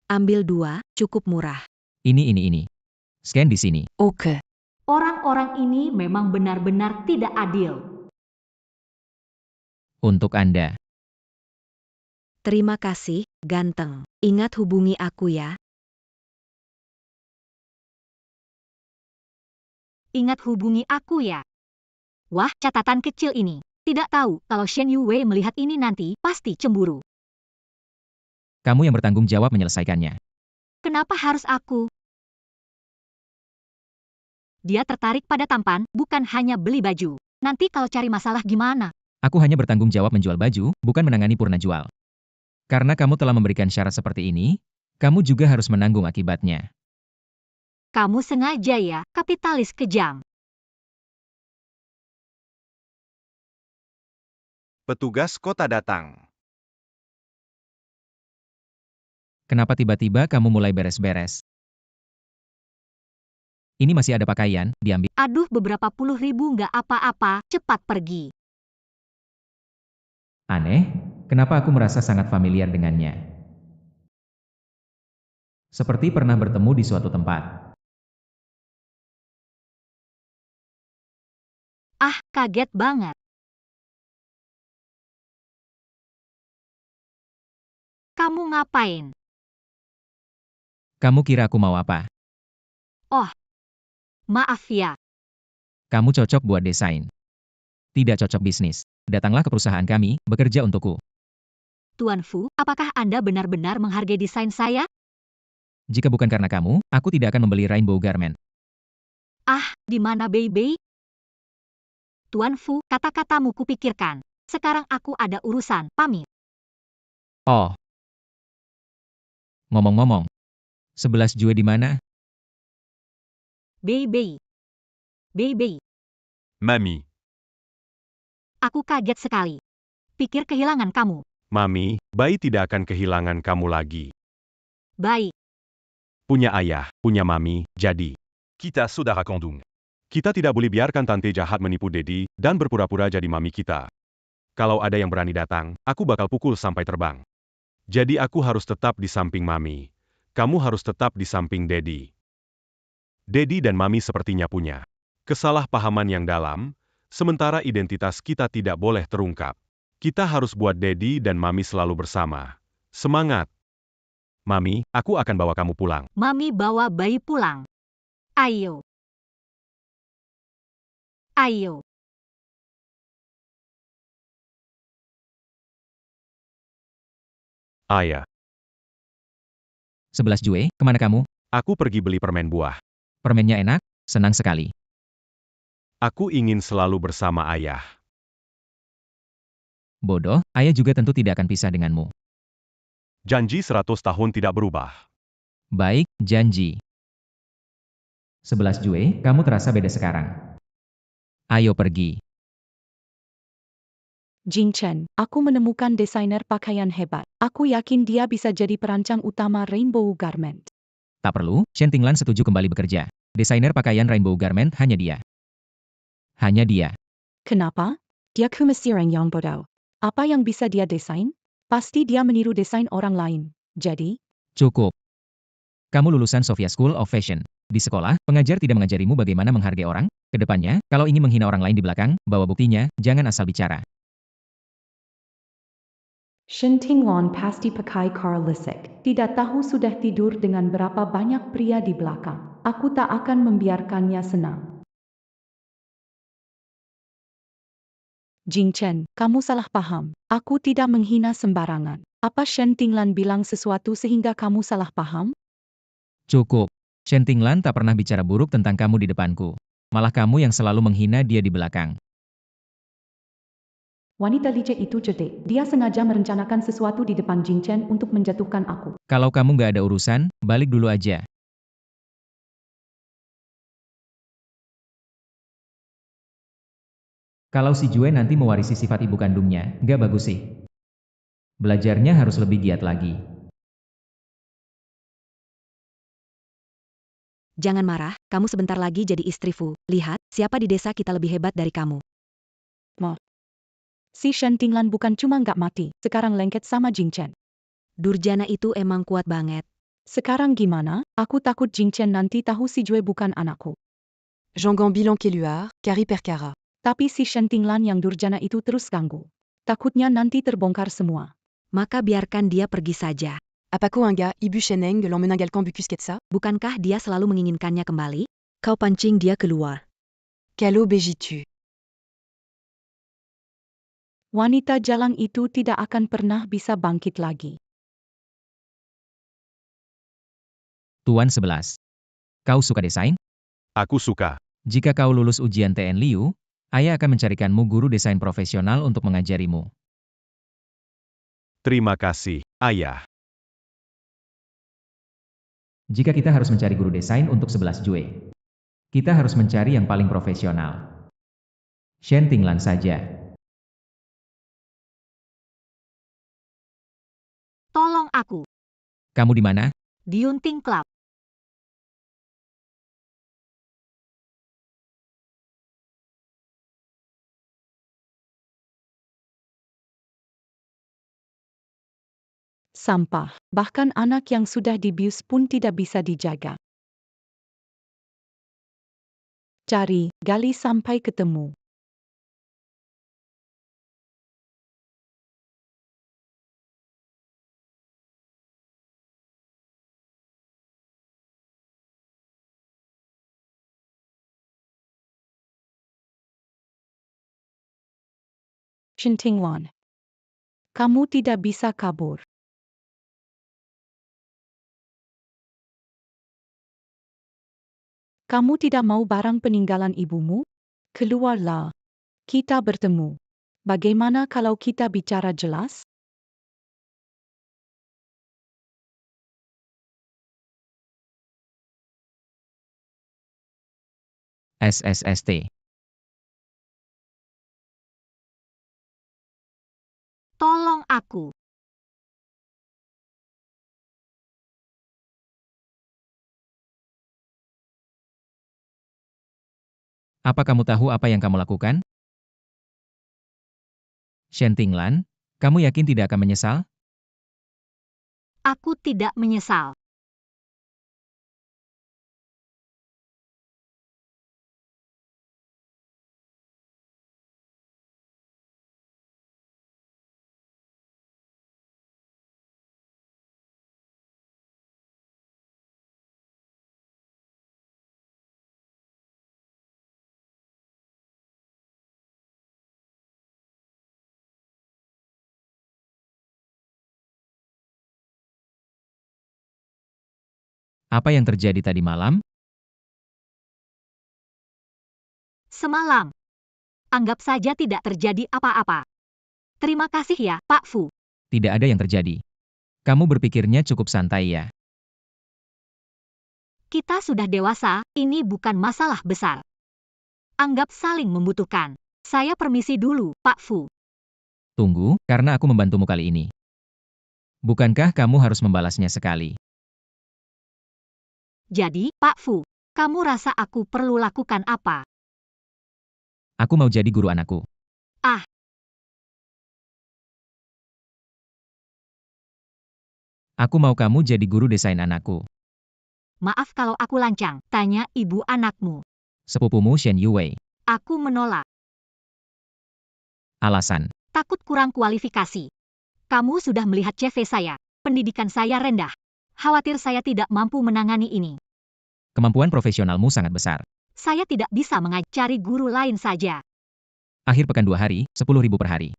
Ambil 2, cukup murah. Ini. Scan di sini. ok, Orang-orang ini memang benar-benar tidak adil. Untuk Anda. Terima kasih, ganteng. Ingat hubungi aku ya. Ingat hubungi aku ya. Wah, catatan kecil ini. Tidak tahu kalau Shen Yue melihat ini nanti, pasti cemburu. Kamu yang bertanggung jawab menyelesaikannya. Kenapa harus aku? Dia tertarik pada tampan, bukan hanya beli baju. Nanti kalau cari masalah gimana? Aku hanya bertanggung jawab menjual baju, bukan menangani purna jual. Karena kamu telah memberikan syarat seperti ini, kamu juga harus menanggung akibatnya. Kamu sengaja ya, kapitalis kejam. Petugas kota datang. Kenapa tiba-tiba kamu mulai beres-beres? Ini masih ada pakaian, diambil. Aduh, beberapa puluh ribu nggak apa-apa, cepat pergi. Aneh, kenapa aku merasa sangat familiar dengannya? Seperti pernah bertemu di suatu tempat. Ah, kaget banget. Kamu ngapain? Kamu kira aku mau apa? Maaf ya, Kamu cocok buat desain. Tidak cocok bisnis. Datanglah ke perusahaan kami, bekerja untukku. Tuan Fu, apakah Anda benar-benar menghargai desain saya? Jika bukan karena kamu, aku tidak akan membeli Rainbow Garment. Di mana Bei? Tuan Fu, kata-katamu kupikirkan. Sekarang aku ada urusan, pamit. Oh. Ngomong-ngomong, 11 Jue di mana? Bei. Mami, Aku kaget sekali. Pikir kehilangan kamu. Mami, Bai tidak akan kehilangan kamu lagi. Baik, Punya ayah, punya mami, jadi kita saudara kandung. Kita tidak boleh biarkan tante jahat menipu Dedi dan berpura-pura jadi mami kita. Kalau ada yang berani datang, aku bakal pukul sampai terbang. Jadi aku harus tetap di samping mami. Kamu harus tetap di samping Dedi. Dedi dan mami sepertinya punya kesalahpahaman yang dalam, sementara identitas kita tidak boleh terungkap. Kita harus buat Dedi dan mami selalu bersama. Semangat! Mami, aku akan bawa kamu pulang. Mami bawa Bai pulang. Ayo. Ayah, 11 Jue, kemana kamu? aku pergi beli permen buah. Permennya enak? Senang sekali. Aku ingin selalu bersama ayah. Bodoh, ayah juga tentu tidak akan pisah denganmu. Janji 100 tahun tidak berubah. Baik, janji. 11 Jue, kamu terasa beda sekarang. Ayo pergi. Jing Chen, aku menemukan desainer pakaian hebat. Aku yakin dia bisa jadi perancang utama Rainbow Garment. Tak perlu, Shen Tinglan setuju kembali bekerja. Desainer pakaian Rainbow Garment hanya dia. Hanya dia. Kenapa? Dia kumasiran yang bodoh. Apa yang bisa dia desain? Pasti dia meniru desain orang lain. Jadi, Cukup. Kamu lulusan Sofia School of Fashion. Di sekolah, pengajar tidak mengajarimu bagaimana menghargai orang? Kedepannya, kalau ingin menghina orang lain di belakang, bawa buktinya, jangan asal bicara. Shen Tinglan pasti pakai car listrik. Tidak tahu sudah tidur dengan berapa banyak pria di belakang. Aku tak akan membiarkannya senang. Jing Chen, kamu salah paham. Aku tidak menghina sembarangan. Apa Shen Tinglan bilang sesuatu sehingga kamu salah paham? Cukup. Shen Tinglan tak pernah bicara buruk tentang kamu di depanku. Malah kamu yang selalu menghina dia di belakang. Wanita licik itu cerdik. Dia sengaja merencanakan sesuatu di depan Jing Chen untuk menjatuhkan aku. Kalau kamu nggak ada urusan, balik dulu aja. Kalau si Jue nanti mewarisi sifat ibu kandungnya, nggak bagus sih. Belajarnya harus lebih giat lagi. Jangan marah, kamu sebentar lagi jadi istri Fu. Lihat, siapa di desa kita lebih hebat dari kamu. Si Shen Tinglan bukan cuma nggak mati, sekarang lengket sama Jing Chen. Durjana itu emang kuat banget. Sekarang gimana? Aku takut Jing Chen nanti tahu si Jue bukan anakku. Jean Gambilan Keluar, Kari Perkara. Tapi si Shen Tinglan yang durjana itu terus ganggu. Takutnya nanti terbongkar semua. Maka biarkan dia pergi saja. Apako Inga, Ibu Sheneng de l'emmenagalkan Bukus Ketsa. Bukankah dia selalu menginginkannya kembali? Kau pancing dia keluar. Kalo Bejitu. Wanita jalang itu tidak akan pernah bisa bangkit lagi. Tuan 11. Kau suka desain? Aku suka. Jika kau lulus ujian TN Liu, ayah akan mencarikanmu guru desain profesional untuk mengajarimu. Terima kasih, ayah. Jika kita harus mencari guru desain untuk 11 Jue, kita harus mencari yang paling profesional. Shen Tinglan saja. Tolong aku. Kamu di mana? Di Yunting Club. Sampah. Bahkan anak yang sudah dibius pun tidak bisa dijaga. Cari, gali sampai ketemu. Shin Tingwan. Kamu tidak bisa kabur. Kamu tidak mau barang peninggalan ibumu? Keluarlah. Kita bertemu. Bagaimana kalau kita bicara jelas? SSST. Tolong aku. Apa kamu tahu apa yang kamu lakukan? Shen Tinglan, kamu yakin tidak akan menyesal? Aku tidak menyesal. Apa yang terjadi tadi malam? Semalam. Anggap saja tidak terjadi apa-apa. Terima kasih ya, Pak Fu. Tidak ada yang terjadi. Kamu berpikirnya cukup santai ya. Kita sudah dewasa, ini bukan masalah besar. Anggap saling membutuhkan. Saya permisi dulu, Pak Fu. Tunggu, karena aku membantumu kali ini. Bukankah kamu harus membalasnya sekali? Jadi, Pak Fu, kamu rasa aku perlu lakukan apa? Aku mau jadi guru anakku. Ah. Aku mau kamu jadi guru desain anakku. Maaf kalau aku lancang, tanya ibu anakmu. Sepupumu Shen Yue. Aku menolak. Alasan. Takut kurang kualifikasi. Kamu sudah melihat CV saya. Pendidikan saya rendah. Khawatir saya tidak mampu menangani ini. Kemampuan profesionalmu sangat besar. Saya tidak bisa mengajari guru lain saja. Akhir pekan 2 hari, 10.000 per hari.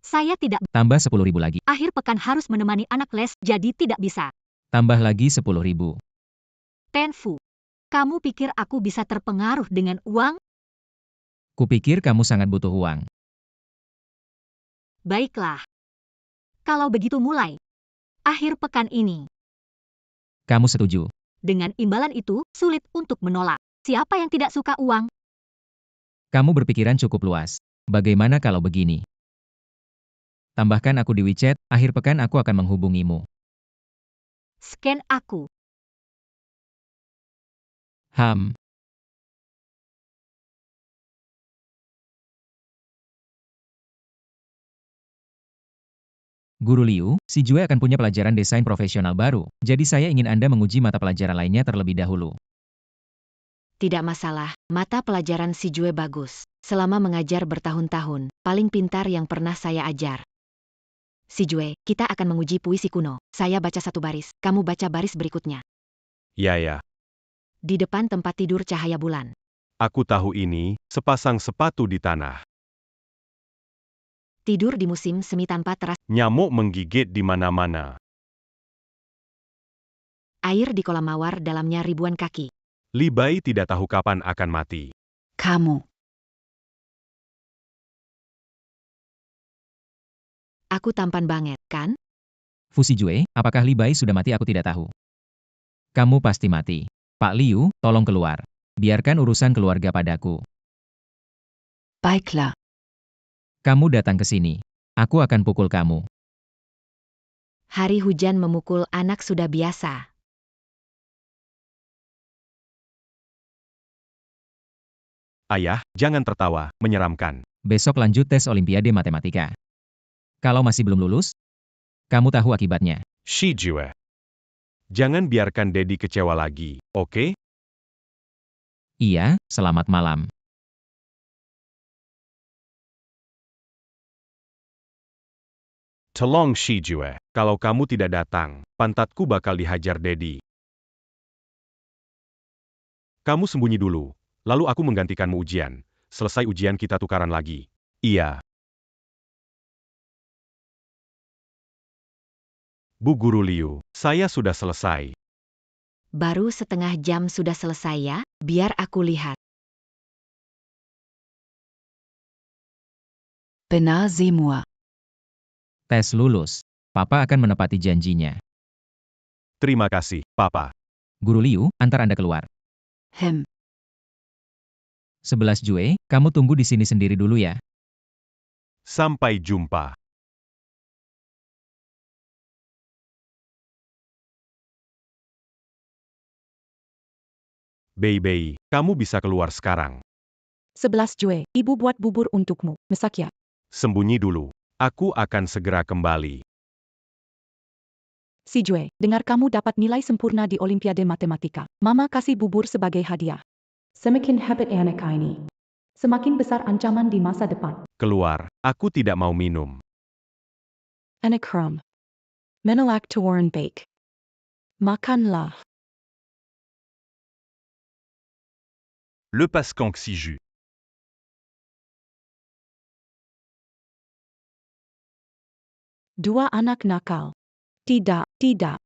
Saya tidak. Tambah 10.000 lagi. Akhir pekan harus menemani anak les, jadi tidak bisa. Tambah lagi 10.000. Tenfu. Kamu pikir aku bisa terpengaruh dengan uang? Kupikir kamu sangat butuh uang. Baiklah. Kalau begitu mulai. Akhir pekan ini. Kamu setuju? Dengan imbalan itu, sulit untuk menolak. Siapa yang tidak suka uang? Kamu berpikiran cukup luas. Bagaimana kalau begini? Tambahkan aku di WeChat, akhir pekan aku akan menghubungimu. Scan aku. Guru Liu, si Jue akan punya pelajaran desain profesional baru, jadi saya ingin Anda menguji mata pelajaran lainnya terlebih dahulu. Tidak masalah, mata pelajaran si Jue bagus. Selama mengajar bertahun-tahun, paling pintar yang pernah saya ajar. Si Jue, kita akan menguji puisi kuno. Saya baca satu baris, kamu baca baris berikutnya. Ya. Di depan tempat tidur cahaya bulan. Aku tahu ini, sepasang sepatu di tanah. Tidur di musim semi tanpa teras. Nyamuk menggigit di mana-mana. Air di kolam mawar dalamnya ribuan kaki. Li Bai tidak tahu kapan akan mati. Kamu. Aku tampan banget, kan? Fu Si Jue, apakah Li Bai sudah mati aku tidak tahu. Kamu pasti mati. Pak Liu, tolong keluar. Biarkan urusan keluarga padaku. Baiklah. Kamu datang ke sini. Aku akan pukul kamu. Hari hujan memukul anak sudah biasa. Ayah, jangan tertawa, menyeramkan. Besok lanjut tes Olimpiade Matematika. Kalau masih belum lulus, kamu tahu akibatnya. Shi Jue. Jangan biarkan Dedi kecewa lagi, oke? Iya, selamat malam. Tolong Shi Jue, kalau kamu tidak datang, pantatku bakal dihajar Dedi. Kamu sembunyi dulu, lalu aku menggantikanmu ujian. Selesai ujian kita tukaran lagi. Iya. Bu Guru Liu, saya sudah selesai. Baru setengah jam sudah selesai ya, biar aku lihat. Benar semua. Tes lulus. Papa akan menepati janjinya. Terima kasih, Papa. Guru Liu, antar Anda keluar. 11 Jue, kamu tunggu di sini sendiri dulu ya. Sampai jumpa. Bei, kamu bisa keluar sekarang. 11 Jue, ibu buat bubur untukmu, masak ya. Sembunyi dulu. Aku akan segera kembali. Si Jue, dengar kamu dapat nilai sempurna di Olimpiade Matematika. Mama kasih bubur sebagai hadiah. Semakin hebat anak ini, semakin besar ancaman di masa depan. Keluar, aku tidak mau minum. Anak haram. Menolak tawaran baik. Makanlah. Le Pascanque Siju. Dua anak nakal. Tidak, tidak.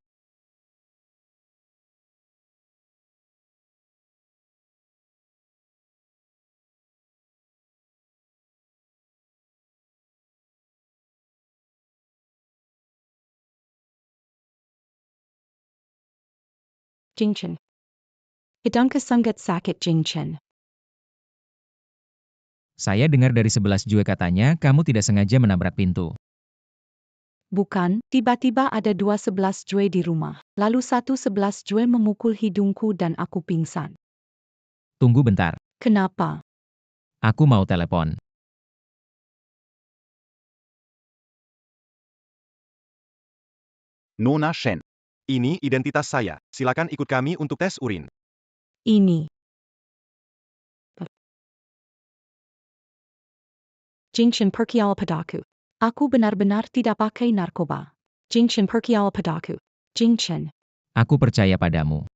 Jingchen. Hidangka sangat sakit Jingchen. Saya dengar dari 11 Jue katanya kamu tidak sengaja menabrak pintu. Bukan, tiba-tiba ada 11 Jue di rumah. Lalu 11 Jue memukul hidungku dan aku pingsan. Tunggu bentar. Kenapa? Aku mau telepon. Nona Shen. Ini identitas saya. Silakan ikut kami untuk tes urin. Ini. Jingchen perkial padaku. Aku benar-benar tidak pakai narkoba. Jingchen perkial padaku. Jingchen. Aku percaya padamu.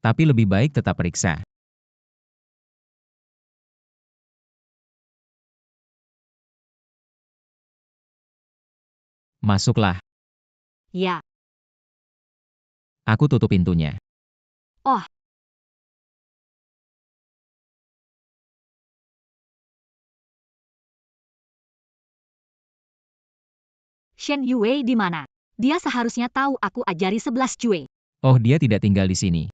Tapi lebih baik tetap periksa. Masuklah. Ya. Aku tutup pintunya. Oh. Shen Yue di mana? Dia seharusnya tahu aku ajari 11 Jue. Oh, dia tidak tinggal di sini.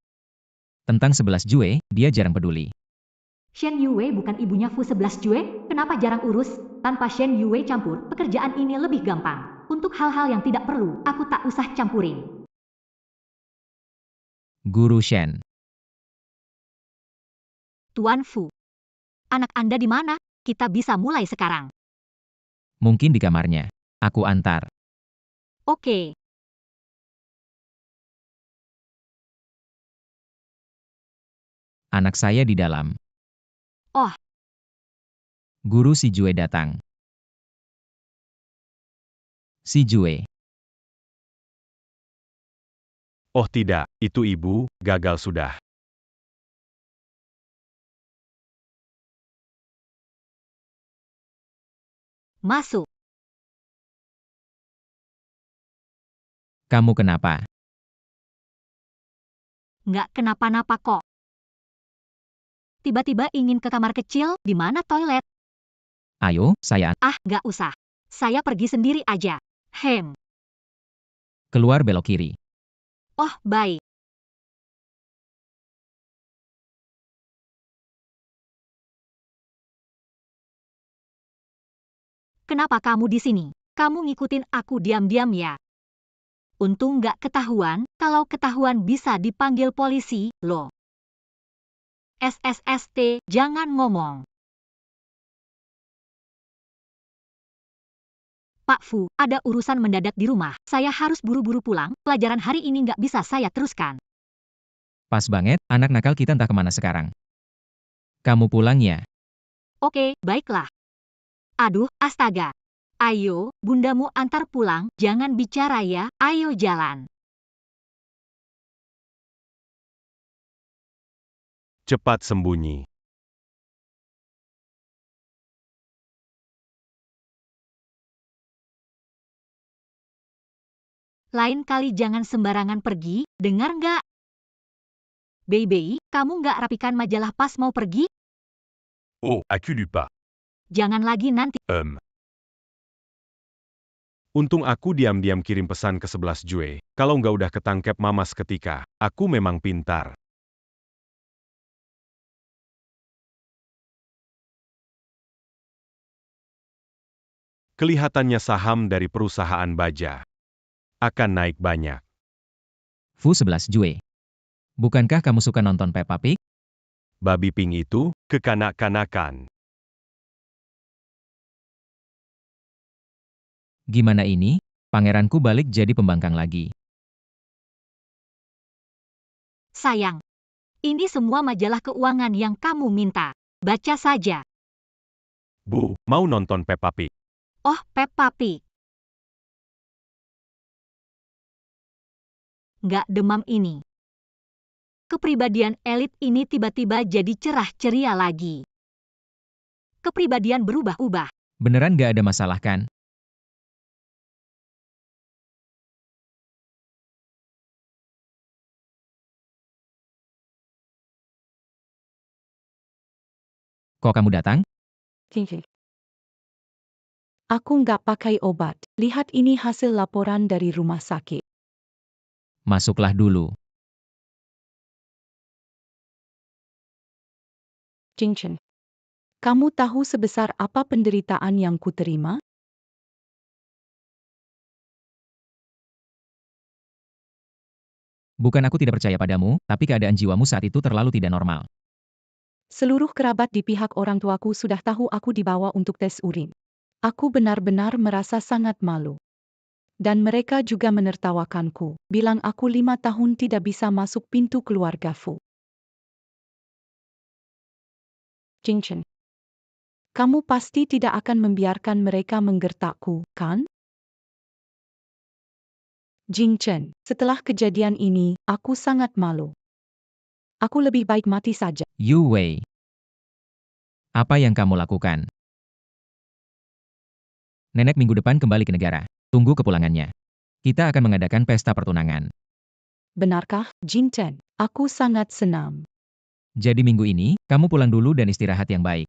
Tentang 11 Jue, dia jarang peduli. Shen Yue bukan ibunya Fu 11 Jue? Kenapa jarang urus? Tanpa Shen Yue campur, pekerjaan ini lebih gampang. Untuk hal-hal yang tidak perlu, aku tak usah campurin. Guru Shen. Tuan Fu. Anak Anda di mana? Kita bisa mulai sekarang. Mungkin di kamarnya. Aku antar. Oke. Anak saya di dalam. Oh. Guru si Jue datang. Si Jue. Oh tidak, itu ibu, gagal sudah. Masuk. Kamu kenapa? Nggak kenapa-napa kok. Tiba-tiba ingin ke kamar kecil, di mana toilet? Ayo, saya Ah, nggak usah. Saya pergi sendiri aja. keluar belok kiri. Oh, baik. Kenapa kamu di sini? Kamu ngikutin aku diam-diam ya? Untung nggak ketahuan, kalau ketahuan bisa dipanggil polisi, loh. SSST, jangan ngomong. Pak Fu, ada urusan mendadak di rumah. Saya harus buru-buru pulang, pelajaran hari ini nggak bisa saya teruskan. Pas banget, anak nakal kita entah kemana sekarang. Kamu pulang ya? Oke, baiklah. Aduh, astaga. Ayo, bundamu antar pulang, jangan bicara ya, ayo jalan. Cepat sembunyi. Lain kali jangan sembarangan pergi, dengar nggak? Baby, kamu nggak rapikan majalah pas mau pergi? Oh, aku lupa. Jangan lagi nanti. Untung aku diam-diam kirim pesan ke 11 Jue. Kalau nggak udah ketangkep mama seketika. Aku memang pintar. Kelihatannya saham dari perusahaan baja akan naik banyak. Fu 11 Jue. Bukankah kamu suka nonton Peppa Pig? Babi Pink itu kekanak-kanakan. Gimana ini? Pangeranku balik jadi pembangkang lagi. Sayang, ini semua majalah keuangan yang kamu minta. Baca saja. Bu, mau nonton Peppa Pig? Oh, Peppa Pig. Nggak demam ini. Kepribadian elit ini tiba-tiba jadi cerah ceria lagi. Kepribadian berubah-ubah. Beneran gak ada masalah kan? Kok kamu datang? Aku nggak pakai obat. Lihat ini hasil laporan dari rumah sakit. Masuklah dulu. Jingchen. Kamu tahu sebesar apa penderitaan yang kuterima? Bukan aku tidak percaya padamu, tapi keadaan jiwamu saat itu terlalu tidak normal. Seluruh kerabat di pihak orang tuaku sudah tahu aku dibawa untuk tes urin. Aku benar-benar merasa sangat malu. Dan mereka juga menertawakanku, bilang aku 5 tahun tidak bisa masuk pintu keluarga Fu. Jingchen. Kamu pasti tidak akan membiarkan mereka menggertakku, kan? Jingchen, setelah kejadian ini, aku sangat malu. Aku lebih baik mati saja. Yu Wei. Apa yang kamu lakukan? Nenek minggu depan kembali ke negara. Tunggu kepulangannya. Kita akan mengadakan pesta pertunangan. Benarkah, Jingchen? Aku sangat senang. Jadi minggu ini, kamu pulang dulu dan istirahat yang baik.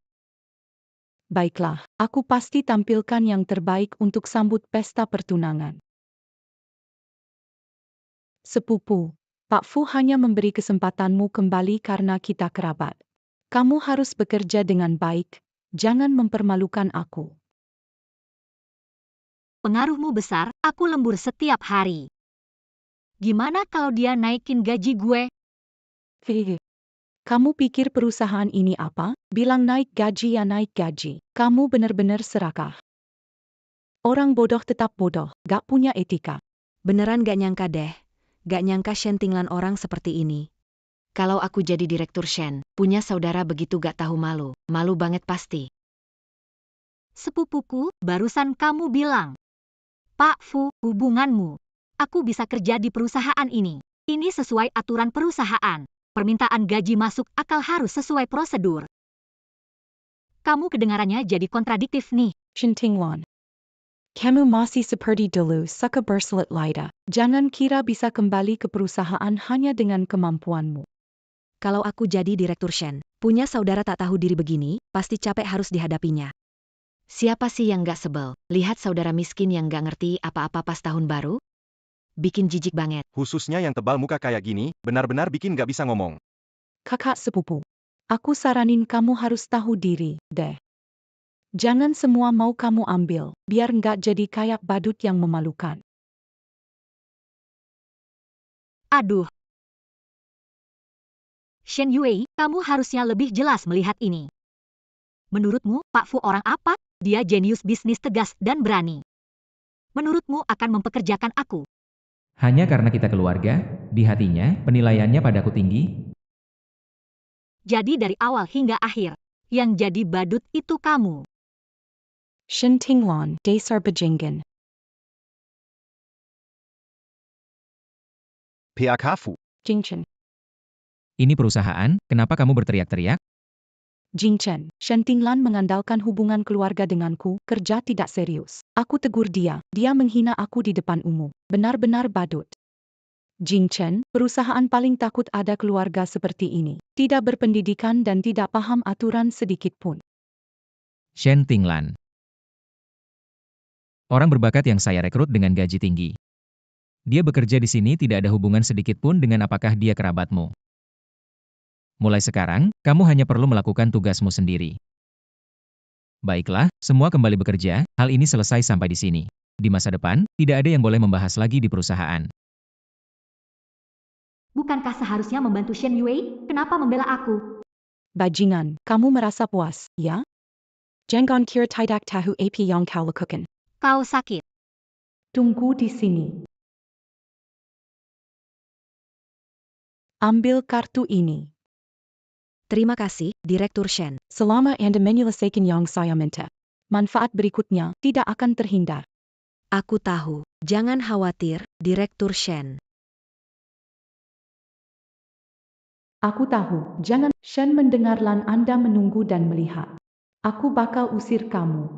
Baiklah, aku pasti tampilkan yang terbaik untuk sambut pesta pertunangan. Sepupu, Pak Fu hanya memberi kesempatanmu kembali karena kita kerabat. Kamu harus bekerja dengan baik, jangan mempermalukan aku. Pengaruhmu besar, aku lembur setiap hari. Gimana kalau dia naikin gaji gue? Hehehe. Kamu pikir perusahaan ini apa? Bilang naik gaji ya naik gaji. Kamu benar-benar serakah. Orang bodoh tetap bodoh, gak punya etika. Beneran gak nyangka deh. Gak nyangka Shen tinglan orang seperti ini. Kalau aku jadi direktur Shen, punya saudara begitu gak tahu malu. Malu banget pasti. Sepupuku, barusan kamu bilang. Pak Fu, hubunganmu. Aku bisa kerja di perusahaan ini. Ini sesuai aturan perusahaan. Permintaan gaji masuk akal harus sesuai prosedur. Kamu kedengarannya jadi kontradiktif nih. Shen Tinglan. Kamu masih seperti dulu suka berselit lidah. Jangan kira bisa kembali ke perusahaan hanya dengan kemampuanmu. Kalau aku jadi direktur Shen, punya saudara tak tahu diri begini, pasti capek harus dihadapinya. Siapa sih yang gak sebel? Lihat saudara miskin yang gak ngerti apa-apa pas tahun baru? Bikin jijik banget. Khususnya yang tebal muka kayak gini, benar-benar bikin gak bisa ngomong. Kakak sepupu. Aku saranin kamu harus tahu diri, deh. Jangan semua mau kamu ambil, biar nggak jadi kayak badut yang memalukan. Aduh. Shen Yue, kamu harusnya lebih jelas melihat ini. Menurutmu, Pak Fu orang apa? Dia jenius bisnis tegas dan berani. Menurutmu akan mempekerjakan aku? Hanya karena kita keluarga, di hatinya, penilaiannya padaku tinggi. Jadi dari awal hingga akhir, yang jadi badut itu kamu. Shen Tinglan, Dasar Bejingen. PAK Fu. Jingchen. Ini perusahaan, kenapa kamu berteriak-teriak? Jing Chen, Shen Tinglan mengandalkan hubungan keluarga denganku, kerja tidak serius. Aku tegur dia menghina aku di depan umum. Benar-benar badut. Jing Chen, perusahaan paling takut ada keluarga seperti ini. Tidak berpendidikan dan tidak paham aturan sedikit pun. Shen Tinglan. Orang berbakat yang saya rekrut dengan gaji tinggi. Dia bekerja di sini tidak ada hubungan sedikit pun dengan apakah dia kerabatmu. Mulai sekarang, kamu hanya perlu melakukan tugasmu sendiri. Baiklah, semua kembali bekerja, hal ini selesai sampai di sini. Di masa depan, tidak ada yang boleh membahas lagi di perusahaan. Bukankah seharusnya membantu Shen Yue? Kenapa membela aku? Bajingan, kamu merasa puas, ya? Jangan kira tidak tahu apa yang kau lakukan. Kau sakit. Tunggu di sini. Ambil kartu ini. Terima kasih, Direktur Shen. Selama Anda menyelesaikan yang saya minta, manfaat berikutnya tidak akan terhindar. Aku tahu. Jangan khawatir, Direktur Shen. Aku tahu, jangan. Shen mendengarlah Anda menunggu dan melihat. Aku bakal usir kamu.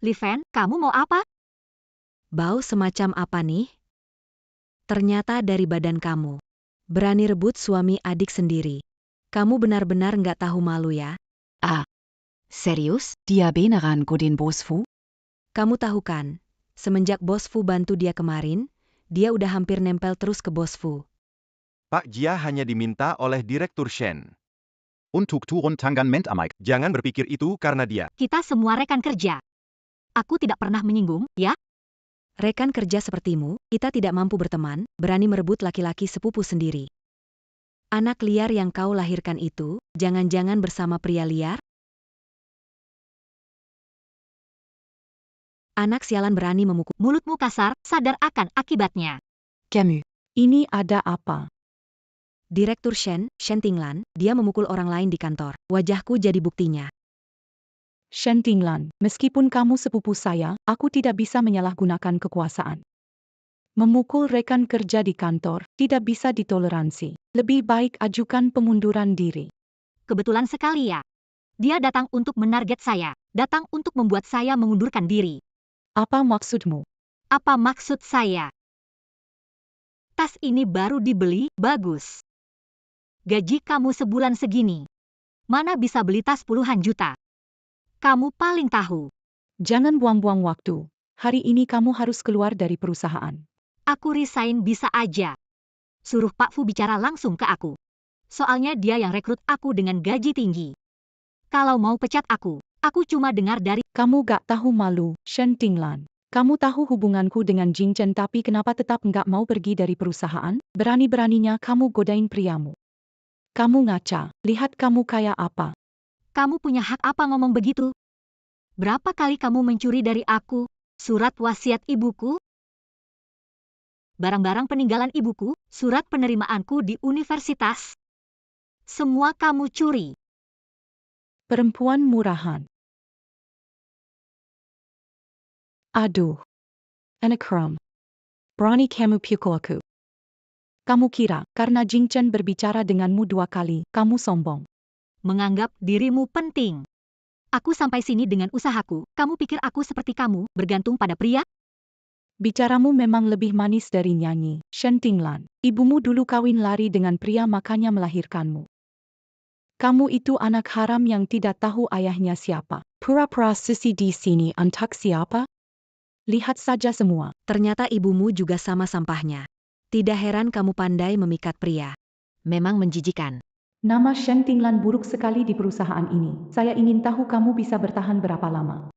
Li Fen, kamu mau apa? Bau semacam apa nih? Ternyata dari badan kamu. Berani rebut suami adik sendiri. Kamu benar-benar nggak tahu malu ya? Serius? Dia beneran godin Bos Fu? Kamu tahu kan, semenjak Bos Fu bantu dia kemarin, dia udah hampir nempel terus ke Bos Fu. Pak Jia hanya diminta oleh Direktur Shen. Untuk turun tangan mentamai. Jangan berpikir itu karena dia. Kita semua rekan kerja. Aku tidak pernah menyinggung, ya? Rekan kerja sepertimu, kita tidak mampu berteman, berani merebut laki-laki sepupu sendiri. Anak liar yang kau lahirkan itu, jangan-jangan bersama pria liar? Anak sialan berani memukul. Mulutmu kasar, sadar akan akibatnya. Camus. Ini ada apa? Direktur Shen Tinglan, dia memukul orang lain di kantor. Wajahku jadi buktinya. Shen Tinglan, meskipun kamu sepupu saya, aku tidak bisa menyalahgunakan kekuasaan. Memukul rekan kerja di kantor tidak bisa ditoleransi. Lebih baik ajukan pengunduran diri. Kebetulan sekali ya. Dia datang untuk menarget saya. Datang untuk membuat saya mengundurkan diri. Apa maksudmu? Apa maksud saya? Tas ini baru dibeli, bagus. Gaji kamu sebulan segini. Mana bisa beli tas puluhan juta? Kamu paling tahu. Jangan buang-buang waktu. Hari ini kamu harus keluar dari perusahaan. Aku resign bisa aja. Suruh Pak Fu bicara langsung ke aku. Soalnya dia yang rekrut aku dengan gaji tinggi. Kalau mau pecat aku cuma dengar dari... Kamu gak tahu malu, Shen Tinglan. Kamu tahu hubunganku dengan Jing Chen tapi kenapa tetap gak mau pergi dari perusahaan? Berani-beraninya kamu godain priamu. Kamu ngaca, lihat kamu kayak apa. Kamu punya hak apa ngomong begitu? Berapa kali kamu mencuri dari aku? Surat wasiat ibuku? Barang-barang peninggalan ibuku? Surat penerimaanku di universitas? Semua kamu curi. Perempuan murahan. Aduh. Anakram. Berani kamu pukul aku. Kamu kira, karena Jing Chen berbicara denganmu 2 kali, kamu sombong. Menganggap dirimu penting. Aku sampai sini dengan usahaku, kamu pikir aku seperti kamu, bergantung pada pria? Bicaramu memang lebih manis dari nyanyi, Shen Tinglan. Ibumu dulu kawin lari dengan pria makanya melahirkanmu. Kamu itu anak haram yang tidak tahu ayahnya siapa. Pura-pura sisi di sini antak siapa? Lihat saja semua. Ternyata ibumu juga sama sampahnya. Tidak heran kamu pandai memikat pria. Memang menjijikan. Nama Shen Tinglan buruk sekali di perusahaan ini. Saya ingin tahu kamu bisa bertahan berapa lama.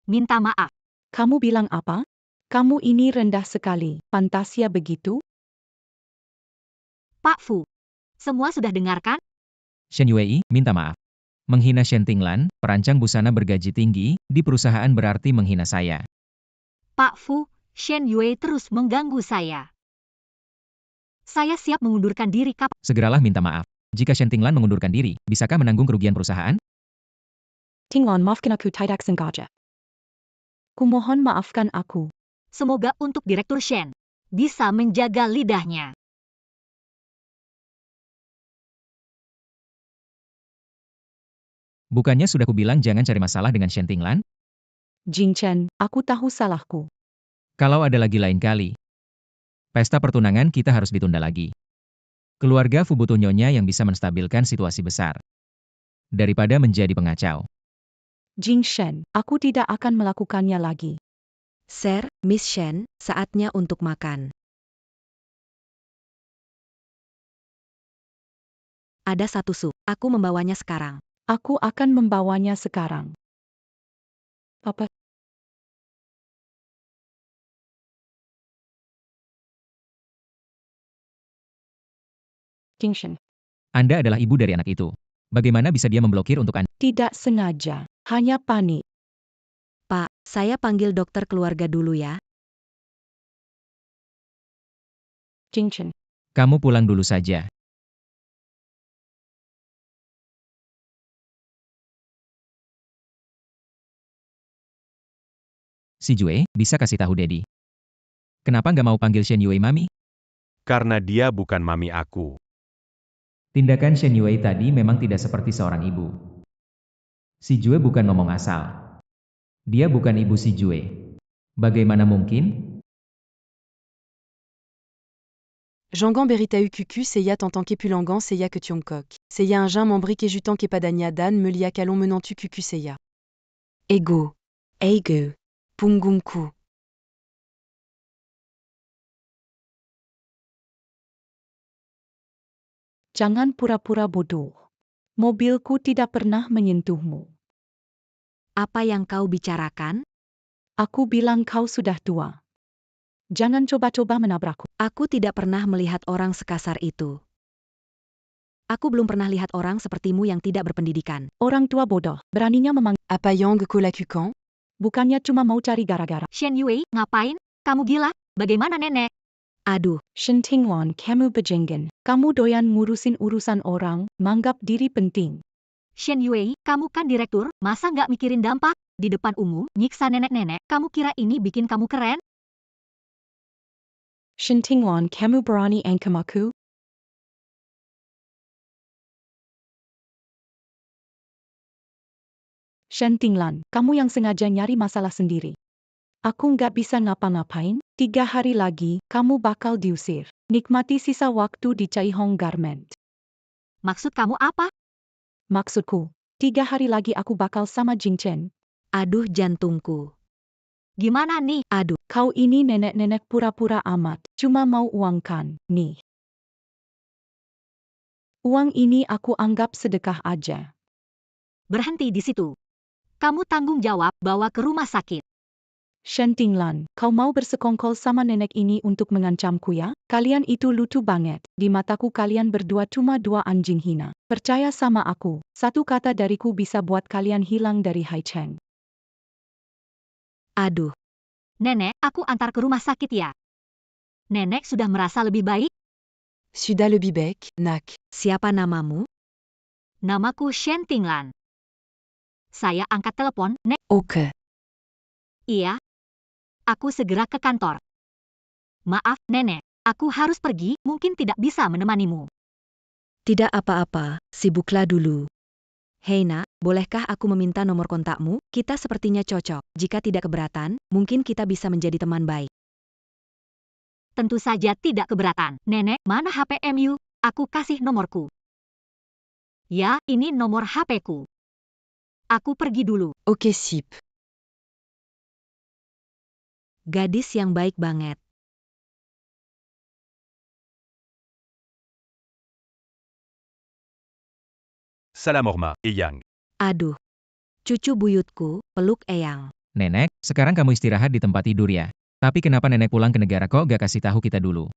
Minta maaf. Kamu bilang apa? Kamu ini rendah sekali. Fantasia begitu? Pak Fu. Semua sudah dengarkan? Shen Yue, minta maaf. Menghina Shen Tinglan, perancang busana bergaji tinggi, di perusahaan berarti menghina saya. Pak Fu, Shen Yue terus mengganggu saya. Saya siap mengundurkan diri kapan? Segeralah minta maaf. Jika Shen Tinglan mengundurkan diri, bisakah menanggung kerugian perusahaan? Tinglan, maafkan aku tidak sengaja. Kumohon maafkan aku. Semoga untuk Direktur Shen bisa menjaga lidahnya. Bukannya sudah kubilang jangan cari masalah dengan Shen Tinglan? Jing Chen, aku tahu salahku. Kalau ada lagi lain kali. Pesta pertunangan kita harus ditunda lagi. Keluarga Fu butuh nyonya yang bisa menstabilkan situasi besar. Daripada menjadi pengacau. Jing Shen, aku tidak akan melakukannya lagi. Sir, Miss Shen, saatnya untuk makan. Ada satu sup, aku membawanya sekarang. Aku akan membawanya sekarang. Papa. Jing Shen, Anda adalah ibu dari anak itu. Bagaimana bisa dia memblokir untuk Anda? tidak sengaja, hanya panik. Pak, saya panggil dokter keluarga dulu ya. Jing Chen, Kamu pulang dulu saja. Si Jue, bisa kasih tahu Daddy. Kenapa nggak mau panggil Shen Yue Mami? Karena dia bukan mami aku. Tindakan Shen Yue tadi memang tidak seperti seorang ibu. Si Jue bukan ngomong asal. Dia bukan ibu si Jue. Bagaimana mungkin? Jangan berita ukuku seya tentang kepulangan seya ke Tiongkok. Seya un jin membri ke jutan ke padanya dan melia kalon menant ukuku seya. Ego. Eigo. Punggungku. jangan pura-pura bodoh. Mobilku tidak pernah menyentuhmu. Apa yang kau bicarakan? Aku bilang kau sudah tua. Jangan coba-coba menabrakku. Aku tidak pernah melihat orang sekasar itu. Aku belum pernah lihat orang sepertimu yang tidak berpendidikan. Orang tua bodoh, beraninya memanggil. Apa yang kolakukan? Bukannya cuma mau cari gara-gara. Shen Yue, ngapain? Kamu gila? Bagaimana nenek? Aduh, Shen Tinglan, kamu bejenggen. Kamu doyan ngurusin urusan orang, menganggap diri penting. Shen Yue, kamu kan direktur, masa nggak mikirin dampak? Di depan umum, nyiksa nenek-nenek, kamu kira ini bikin kamu keren? Shen Tinglan, kamu berani ancam aku? Shen Tinglan, kamu yang sengaja nyari masalah sendiri. Aku nggak bisa ngapa-ngapain, 3 hari lagi, kamu bakal diusir. Nikmati sisa waktu di Chai Hong Garment. Maksud kamu apa? Maksudku, 3 hari lagi aku bakal sama Jing Chen. aduh jantungku. Gimana nih? Aduh, Kau ini nenek-nenek pura-pura amat, cuma mau uang kan, nih. Uang ini aku anggap sedekah aja. Berhenti di situ. Kamu tanggung jawab bawa ke rumah sakit. Shen Tinglan, kau mau bersekongkol sama nenek ini untuk mengancamku ya? Kalian itu lucu banget. Di mataku kalian berdua cuma 2 anjing hina. Percaya sama aku, satu kata dariku bisa buat kalian hilang dari Hai Cheng. aduh. Nenek, aku antar ke rumah sakit ya. Nenek sudah merasa lebih baik? Suda le bibek, nak. Siapa namamu? Namaku Shen Tinglan. Saya angkat telepon, Nek. Oke. Iya. Aku segera ke kantor. Maaf, Nenek. Aku harus pergi, mungkin tidak bisa menemanimu. Tidak apa-apa, sibuklah dulu. Hei nak, bolehkah aku meminta nomor kontakmu? Kita sepertinya cocok. Jika tidak keberatan, mungkin kita bisa menjadi teman baik. Tentu saja tidak keberatan. Nenek, mana HP-mu? Aku kasih nomorku. Ya, ini nomor HP-ku. Aku pergi dulu. Oke sip. Gadis yang baik banget. Salam Orma, Eyang. Aduh. Cucu buyutku, peluk Eyang. Nenek, sekarang kamu istirahat di tempat tidur ya. Tapi kenapa nenek pulang ke negara kok gak kasih tahu kita dulu?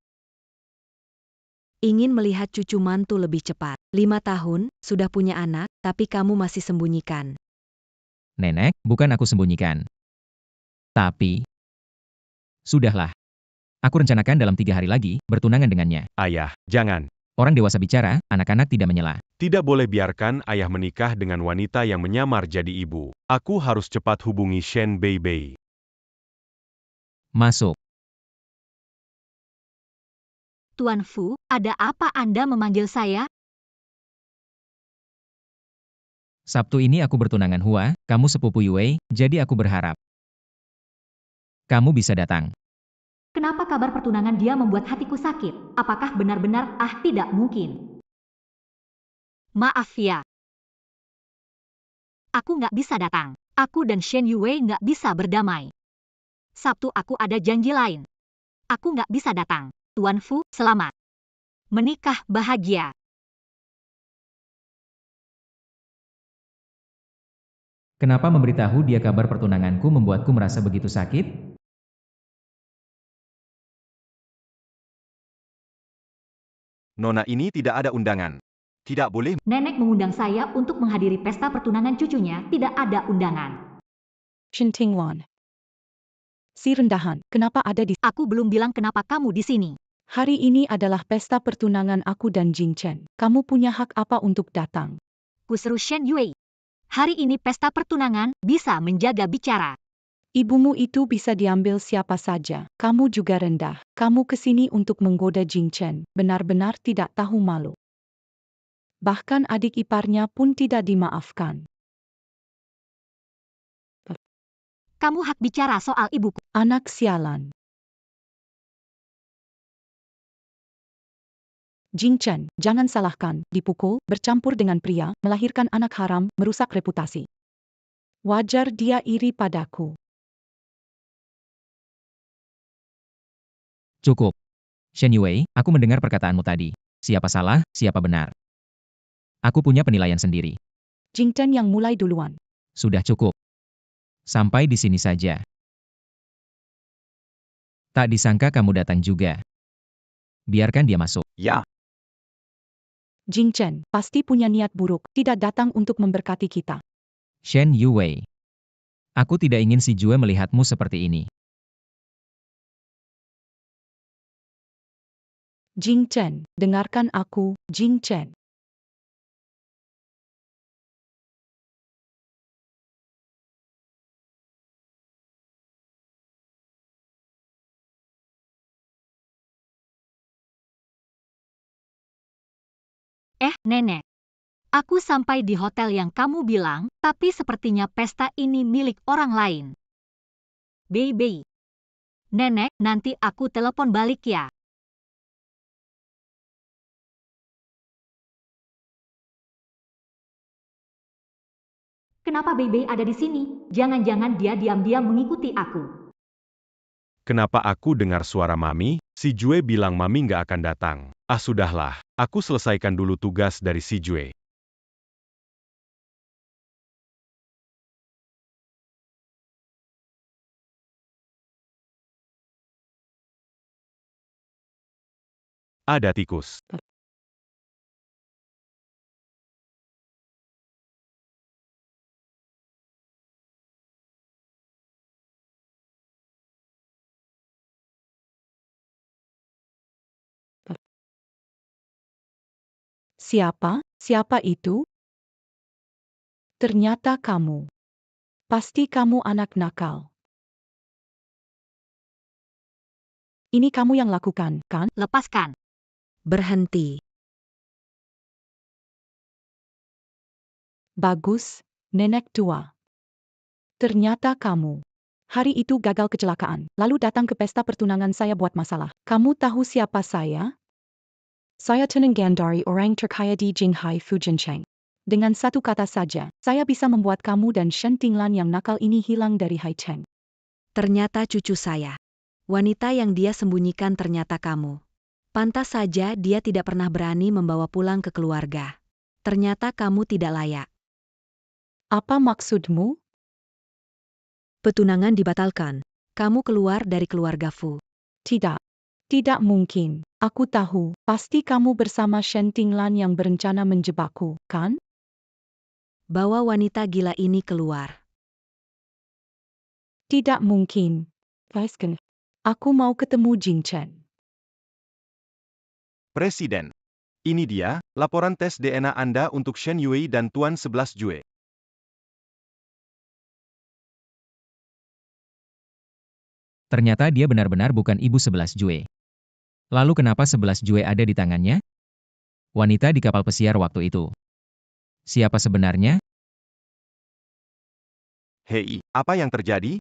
Ingin melihat cucu mantu lebih cepat. 5 tahun, sudah punya anak, tapi kamu masih sembunyikan. Nenek, bukan aku sembunyikan. Tapi, sudahlah. Aku rencanakan dalam 3 hari lagi, bertunangan dengannya. Ayah, jangan. Orang dewasa bicara, anak-anak tidak menyela. Tidak boleh biarkan ayah menikah dengan wanita yang menyamar jadi ibu. Aku harus cepat hubungi Shen Beibei. Masuk. Tuan Fu, ada apa Anda memanggil saya? Sabtu ini aku bertunangan Hua, kamu sepupu Yue, jadi aku berharap kamu bisa datang. Kenapa kabar pertunangan dia membuat hatiku sakit? Apakah benar-benar tidak mungkin? Maaf ya. Aku nggak bisa datang. Aku dan Shen Yue nggak bisa berdamai. Sabtu aku ada janji lain. Aku nggak bisa datang. Tuan Fu, selamat. Menikah bahagia. Kenapa memberitahu dia kabar pertunanganku membuatku merasa begitu sakit? Nona ini tidak ada undangan. Tidak boleh. Nenek mengundang saya untuk menghadiri pesta pertunangan cucunya, tidak ada undangan. Shen Tinglan. Si rendahan, kenapa ada di... Aku belum bilang kenapa kamu di sini. Hari ini adalah pesta pertunangan aku dan Jing Chen. Kamu punya hak apa untuk datang? Kuseru Shen Yue. Hari ini pesta pertunangan, bisa menjaga bicara. Ibumu itu bisa diambil siapa saja. Kamu juga rendah. Kamu kesini untuk menggoda Jing Chen. Benar-benar tidak tahu malu. Bahkan adik iparnya pun tidak dimaafkan. Kamu hak bicara soal ibuku. Anak sialan. Jing Chen, jangan salahkan, dipukul, bercampur dengan pria, melahirkan anak haram, merusak reputasi. Wajar dia iri padaku. Cukup. Shen Yue, aku mendengar perkataanmu tadi. Siapa salah, siapa benar. Aku punya penilaian sendiri. Jing Chen yang mulai duluan. Sudah cukup. Sampai di sini saja. Tak disangka kamu datang juga. Biarkan dia masuk. Ja, Jing Chen, pasti punya niat buruk, tidak datang untuk memberkati kita. Shen Yue. Aku tidak ingin si Jue melihatmu seperti ini. Jing Chen, dengarkan aku, Jing Chen. Nenek. Aku sampai di hotel yang kamu bilang, tapi sepertinya pesta ini milik orang lain. Baby. Nenek, nanti aku telepon balik ya. Kenapa Baby ada di sini? Jangan-jangan dia diam-diam mengikuti aku. Kenapa aku dengar suara Mami? Si Jue bilang Mami nggak akan datang. Ah sudahlah, aku selesaikan dulu tugas dari si Jue. Ada tikus. Siapa? Siapa itu? Ternyata kamu. Pasti kamu anak nakal. Ini kamu yang lakukan, kan? Lepaskan. Berhenti. Bagus, nenek tua. Ternyata kamu. Hari itu gagal kecelakaan, lalu datang ke pesta pertunangan saya buat masalah. Kamu tahu siapa saya? Saya Tenenggan dari orang terkaya di Jinghai Fujiancheng. Dengan satu kata saja, saya bisa membuat kamu dan Shen Tinglan yang nakal ini hilang dari Haicheng. Ternyata cucu saya. Wanita yang dia sembunyikan ternyata kamu. Pantas saja dia tidak pernah berani membawa pulang ke keluarga. Ternyata kamu tidak layak. Apa maksudmu? Petunangan dibatalkan. Kamu keluar dari keluarga Fu. Tidak. Tidak mungkin. Aku tahu, pasti kamu bersama Shen Tinglan yang berencana menjebakku, kan? Bawa wanita gila ini keluar. Tidak mungkin. Aku mau ketemu Jing Chen. Presiden. Ini dia, laporan tes DNA Anda untuk Shen Yue dan Tuan 11 Jue. Ternyata dia benar-benar bukan ibu 11 Jue. Lalu kenapa 11 Jue ada di tangannya? Wanita di kapal pesiar waktu itu. Siapa sebenarnya? Hei, apa yang terjadi?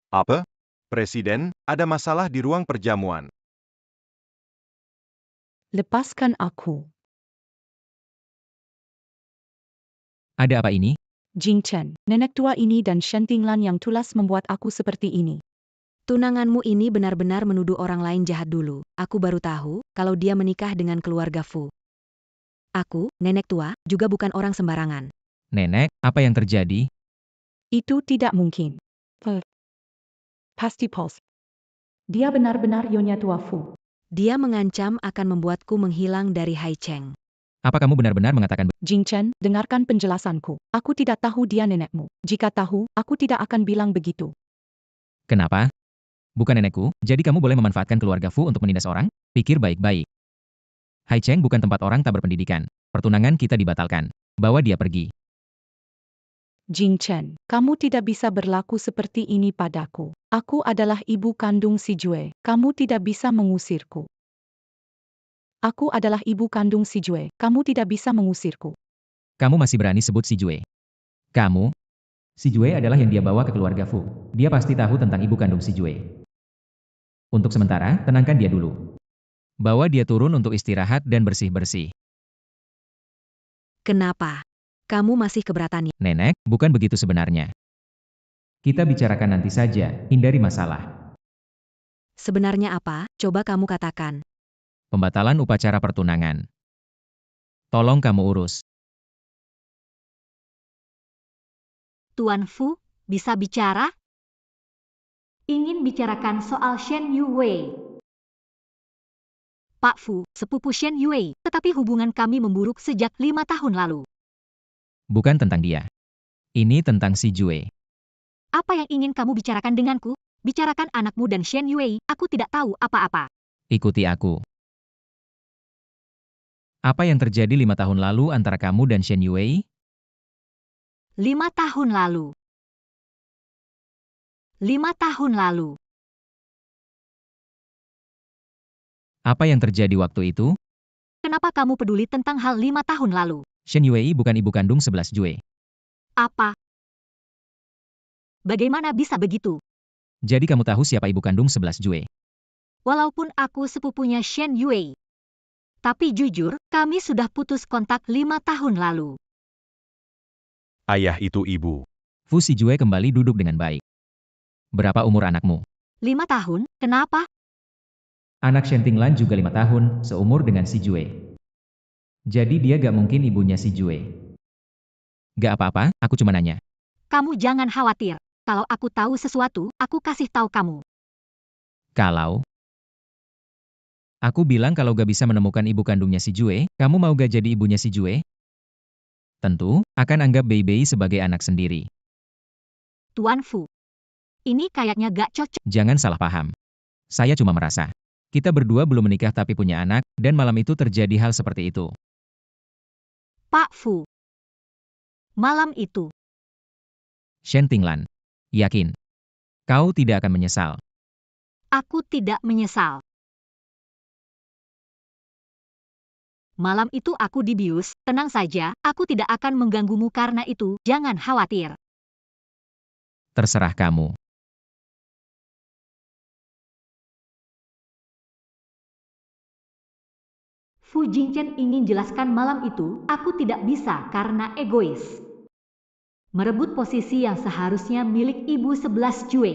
Aber, Presiden, ada masalah di ruang perjamuan. Lepaskan aku. Ada apa ini? Jing Chen, nenek tua ini dan Shen Tinglan yang tulas membuat aku seperti ini. Tunanganmu ini benar-benar menuduh orang lain jahat dulu. Aku baru tahu kalau dia menikah dengan keluarga Fu. Aku, nenek tua, juga bukan orang sembarangan. Nenek, apa yang terjadi? Itu tidak mungkin. Pasti pos. Dia benar-benar Nyonya Tua Fu. Dia mengancam akan membuatku menghilang dari Hai Cheng. Apa kamu benar-benar mengatakan Jing Chen, dengarkan penjelasanku. Aku tidak tahu dia nenekmu. Jika tahu, aku tidak akan bilang begitu. kenapa? Bukan nenekku, jadi kamu boleh memanfaatkan keluarga Fu untuk menindas orang? Pikir baik-baik. Hai Cheng bukan tempat orang tak berpendidikan. Pertunangan kita dibatalkan. Bawa dia pergi. Jing Chen, kamu tidak bisa berlaku seperti ini padaku. Aku adalah ibu kandung si Jue. Kamu tidak bisa mengusirku. Aku adalah ibu kandung si Jue. Kamu tidak bisa mengusirku. Kamu masih berani sebut si Jue. Kamu? Si Jue adalah yang dia bawa ke keluarga Fu. Dia pasti tahu tentang ibu kandung si Jue. Untuk sementara, tenangkan dia dulu. Bawa dia turun untuk istirahat dan bersih-bersih. Kenapa? Kamu masih keberatan ya? Nenek, bukan begitu sebenarnya. Kita bicarakan nanti saja, hindari masalah. Sebenarnya apa? Coba kamu katakan. Pembatalan upacara pertunangan. Tolong kamu urus. Tuan Fu, bisa bicara? Ingin bicarakan soal Shen Yue. Pak Fu, sepupu Shen Yue, tetapi hubungan kami memburuk sejak 5 tahun lalu. Bukan tentang dia. Ini tentang si Jue. Apa yang ingin kamu bicarakan denganku? Bicarakan anakmu dan Shen Yue, aku tidak tahu apa-apa. Ikuti aku. Apa yang terjadi 5 tahun lalu antara kamu dan Shen Yue? 5 tahun lalu. 5 tahun lalu. Apa yang terjadi waktu itu? Kenapa kamu peduli tentang hal 5 tahun lalu? Shen Yue bukan ibu kandung 11 Jue. Apa? Bagaimana bisa begitu? Jadi kamu tahu siapa ibu kandung 11 Jue. Walaupun aku sepupunya Shen Yue. Tapi jujur, kami sudah putus kontak 5 tahun lalu. Ayah itu ibu. Fu si Jue kembali duduk dengan baik. Berapa umur anakmu? 5 tahun? Kenapa? Anak Shen Tinglan juga 5 tahun, seumur dengan si Jue. Jadi dia gak mungkin ibunya si Jue. Gak apa-apa, aku cuma nanya. Kamu jangan khawatir. Kalau aku tahu sesuatu, aku kasih tahu kamu. Kalau aku bilang kalau gak bisa menemukan ibu kandungnya si Jue, kamu mau gak jadi ibunya si Jue? Tentu, akan anggap Bei sebagai anak sendiri. Tuan Fu. Ini kayaknya gak cocok. Jangan salah paham. Saya cuma merasa. Kita berdua belum menikah tapi punya anak, dan malam itu terjadi hal seperti itu. Pak Fu. Malam itu. Shen Tinglan. Yakin. Kau tidak akan menyesal. Aku tidak menyesal. Malam itu aku dibius, tenang saja, aku tidak akan mengganggumu karena itu, jangan khawatir. Terserah kamu. Fu Jingchen ingin jelaskan malam itu, aku tidak bisa karena egois. Merebut posisi yang seharusnya milik ibu 11 Jue.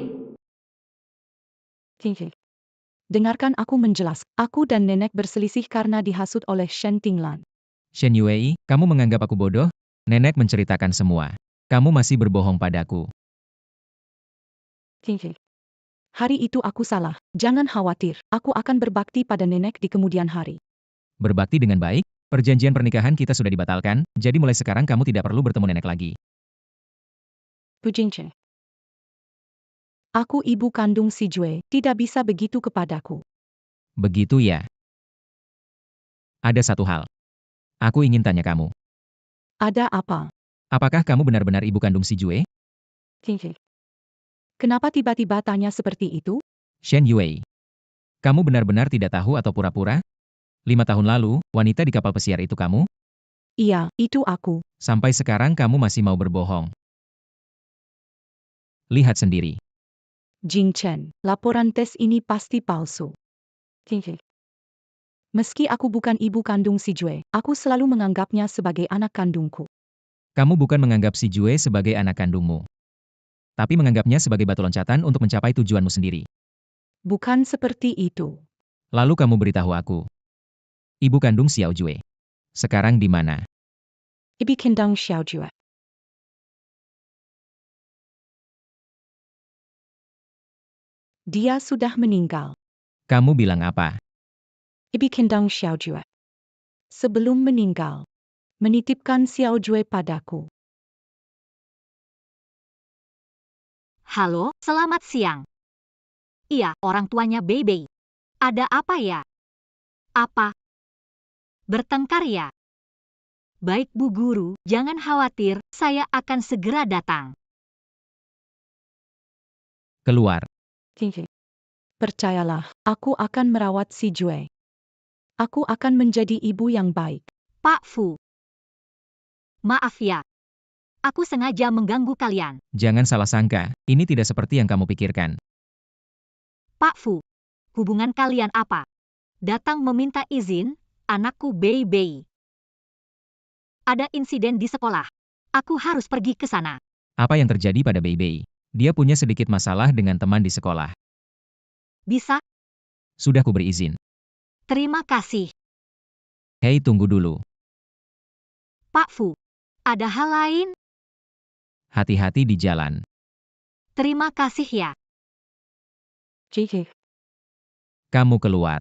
Dengarkan aku menjelaskan. Aku dan nenek berselisih karena dihasut oleh Shen Tinglan. Shen Yue, kamu menganggap aku bodoh? Nenek menceritakan semua. Kamu masih berbohong padaku. Hari itu aku salah. Jangan khawatir. Aku akan berbakti pada nenek di kemudian hari. Berbakti dengan baik? Perjanjian pernikahan kita sudah dibatalkan, jadi mulai sekarang kamu tidak perlu bertemu nenek lagi. Fu Jingchen. Aku ibu kandung si Jue, tidak bisa begitu kepadaku. Begitu ya. Ada satu hal. Aku ingin tanya kamu. Ada apa? Apakah kamu benar-benar ibu kandung si Jue? Kenapa tiba-tiba tanya seperti itu? Shen Yue. Kamu benar-benar tidak tahu atau pura-pura? 5 tahun lalu, wanita di kapal pesiar itu kamu? Iya, itu aku. Sampai sekarang kamu masih mau berbohong. Lihat sendiri. Jing Chen, laporan tes ini pasti palsu. Meski aku bukan ibu kandung si Jue, aku selalu menganggapnya sebagai anak kandungku. Kamu bukan menganggap si Jue sebagai anak kandungmu, tapi menganggapnya sebagai batu loncatan untuk mencapai tujuanmu sendiri. Bukan seperti itu. Lalu kamu beritahu aku. Ibu kandung Xiao Jue. Sekarang di mana? Ibi Kendang Xiao Jue. Dia sudah meninggal. Kamu bilang apa? Ibi Kendang Xiao Jue. Sebelum meninggal, menitipkan Xiao Jue padaku. Halo, selamat siang. Iya, orang tuanya Bei Bei. Ada apa ya? Apa? Bertengkar ya? Baik Bu Guru, jangan khawatir, saya akan segera datang. Keluar. Percayalah, aku akan merawat si Jue. Aku akan menjadi ibu yang baik. Pak Fu. Maaf ya. Aku sengaja mengganggu kalian. Jangan salah sangka, ini tidak seperti yang kamu pikirkan. Pak Fu. Hubungan kalian apa? Datang meminta izin, anakku Bei Bei. Ada insiden di sekolah. Aku harus pergi ke sana. Apa yang terjadi pada Bei Bei? Dia punya sedikit masalah dengan teman di sekolah. Bisa? Sudah kuberi izin. Terima kasih. Hei, tunggu dulu. Pak Fu. Ada hal lain? Hati-hati di jalan. Terima kasih ya. Kamu keluar.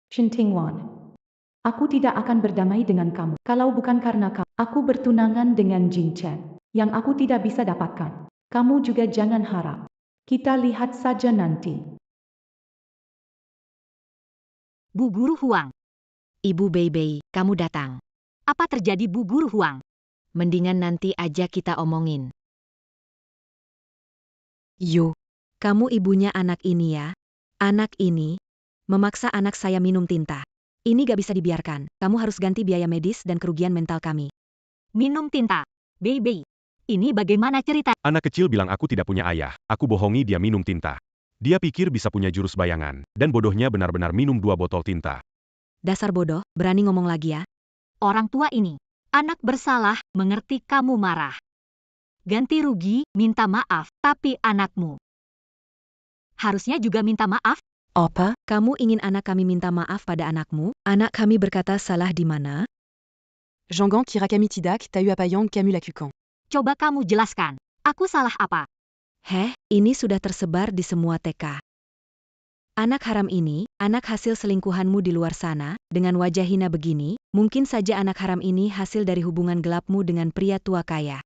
Shin Tingwan. Aku tidak akan berdamai dengan kamu. Kalau bukan karena kamu, aku bertunangan dengan Jing Chen. Yang aku tidak bisa dapatkan. Kamu juga jangan harap. Kita lihat saja nanti. Bu Guru Huang. Ibu Bei Bei, kamu datang. Apa terjadi Bu Guru Huang? Mendingan nanti aja kita omongin. Yo, kamu ibunya anak ini ya? Anak ini memaksa anak saya minum tinta. Ini gak bisa dibiarkan. Kamu harus ganti biaya medis dan kerugian mental kami. Minum tinta. Bei Bei. Ini bagaimana cerita? Anak kecil bilang aku tidak punya ayah, aku bohongi dia minum tinta. Dia pikir bisa punya jurus bayangan, dan bodohnya benar-benar minum 2 botol tinta. Dasar bodoh, berani ngomong lagi ya? Orang tua ini. Anak bersalah, mengerti kamu marah. Ganti rugi, minta maaf, tapi anakmu. Harusnya juga minta maaf. Apa? Kamu ingin anak kami minta maaf pada anakmu? Anak kami berkata salah di mana? Jangan kira kami tidak, tahu apa yang kamu lakukan. Coba kamu jelaskan. Aku salah apa? Heh, ini sudah tersebar di semua TK. Anak haram ini, anak hasil selingkuhanmu di luar sana, dengan wajah hina begini, mungkin saja anak haram ini hasil dari hubungan gelapmu dengan pria tua kaya.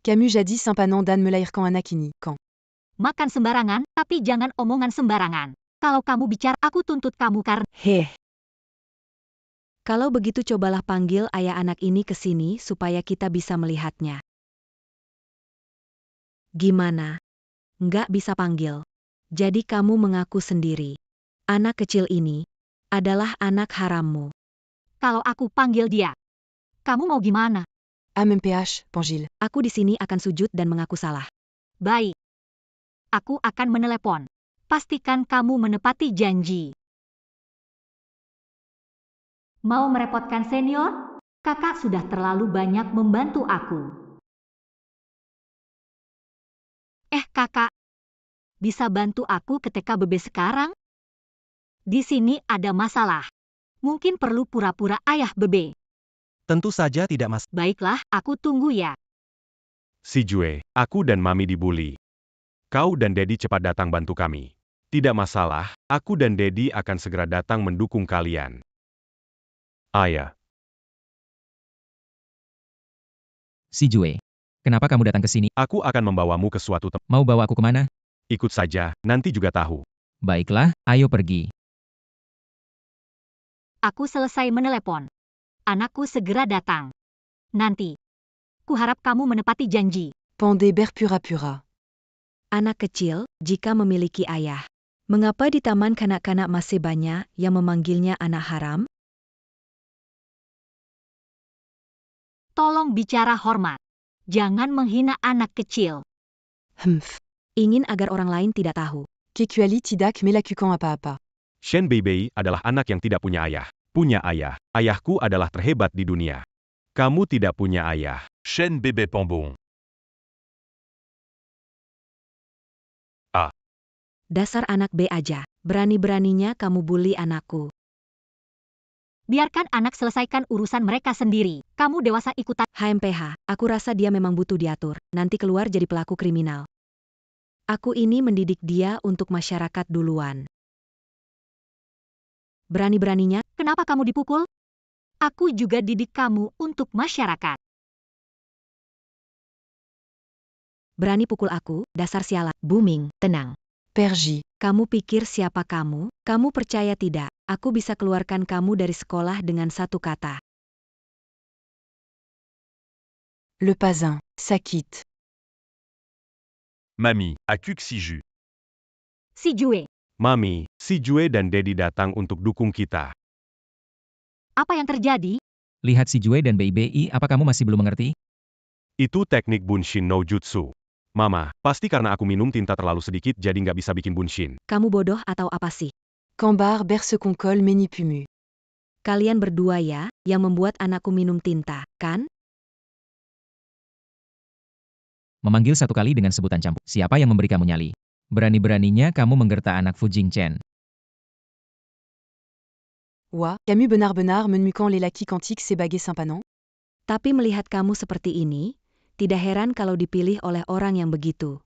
Camus jadis impanant Dan melahirkan anak ini, quand. Makan sembarangan, tapi jangan omongan sembarangan. Kalau kamu bicara, aku tuntut kamu karena... Heh. Kalau begitu cobalah panggil ayah anak ini ke sini supaya kita bisa melihatnya. Gimana? Nggak bisa panggil. Jadi kamu mengaku sendiri. Anak kecil ini adalah anak harammu. Kalau aku panggil dia, kamu mau gimana? MMPH, Pangil. Aku di sini akan sujud dan mengaku salah. Baik. Aku akan menelepon. Pastikan kamu menepati janji. Mau merepotkan senior? Kakak sudah terlalu banyak membantu aku. Kakak. Bisa bantu aku ke TK Bebe sekarang? Di sini ada masalah. Mungkin perlu pura-pura ayah Bebe. Tentu saja tidak mas. Baiklah, aku tunggu ya. Si Jue, aku dan Mami dibully. Kau dan Dedi cepat datang bantu kami. Tidak masalah, aku dan Dedi akan segera datang mendukung kalian. Ayah. Si Jue. Kenapa kamu datang ke sini? Aku akan membawamu ke suatu tempat. Mau bawa aku kemana? Ikut saja, nanti juga tahu. Baiklah, ayo pergi. Aku selesai menelepon. Anakku segera datang. Nanti. Kuharap kamu menepati janji. Pandébert pura-pura. Anak kecil, jika memiliki ayah. Mengapa di taman kanak-kanak masih banyak yang memanggilnya anak haram? Tolong bicara hormat. Jangan menghina anak kecil. Humph. Ingin agar orang lain tidak tahu. Kekuali tidak melakukan apa-apa. Shen Beibei adalah anak yang tidak punya ayah. Punya ayah. Ayahku adalah terhebat di dunia. Kamu tidak punya ayah. Shen Bébé Pambon. Dasar anak B aja. Berani-beraninya kamu bully anakku. Biarkan anak selesaikan urusan mereka sendiri. Kamu dewasa ikutan. HMPH, aku rasa dia memang butuh diatur. Nanti keluar jadi pelaku kriminal. Aku ini mendidik dia untuk masyarakat duluan. Berani-beraninya, Kenapa kamu dipukul? Aku juga didik kamu untuk masyarakat. berani pukul aku, dasar sialan. Booming, tenang. Perji. Kamu pikir siapa kamu? Kamu percaya tidak? Aku bisa keluarkan kamu dari sekolah dengan satu kata. Le Pasin. Ça quitte. Mamie, à Cuxiju. Si Jue, Mami, si Jue dan Daddy datang untuk dukung kita. apa yang terjadi? Lihat si Jue dan BIBI, apa kamu masih belum mengerti? Itu teknik Bunshin no Jutsu. Mama, pasti karena aku minum tinta terlalu sedikit jadi nggak bisa bikin Bunshin. Kamu bodoh atau apa sih? Cambar berce qu'on colle menipumu. Kalian berdua ya, yang membuat anakku minum tinta, kan? Memanggil satu kali dengan sebutan campur. Siapa yang memberi kamu nyali? Berani-beraninya kamu menggerta anak Fu Jingchen. Wa, Camus Benard menmuquant les laquis quantiques c'est baguet sympa non? Tapi melihat kamu seperti ini, tidak heran kalau dipilih oleh orang yang begitu.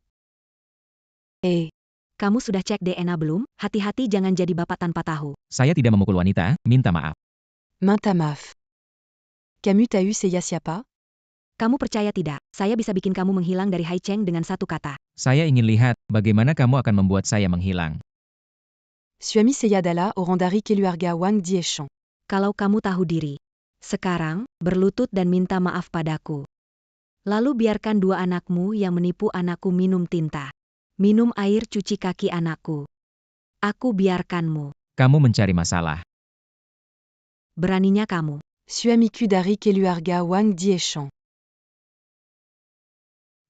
Kamu sudah cek DNA belum? Hati-hati jangan jadi bapak tanpa tahu. Saya tidak memukul wanita, minta maaf. Mainta maf. Camus t'as eu Seiya siapa? Kamu percaya tidak, saya bisa bikin kamu menghilang dari Hai Cheng dengan satu kata. Saya ingin lihat, bagaimana kamu akan membuat saya menghilang. Suami Seiya Dala Orandari Keluarga Wang Dieshang. Kalau kamu tahu diri. Sekarang, berlutut dan minta maaf padaku. Lalu biarkan dua anakmu yang menipu anakku minum tinta. Minum air cuci kaki anakku. Aku biarkanmu. Kamu mencari masalah. Beraninya kamu. Suamiku dari Keluarga Wang Dieshang.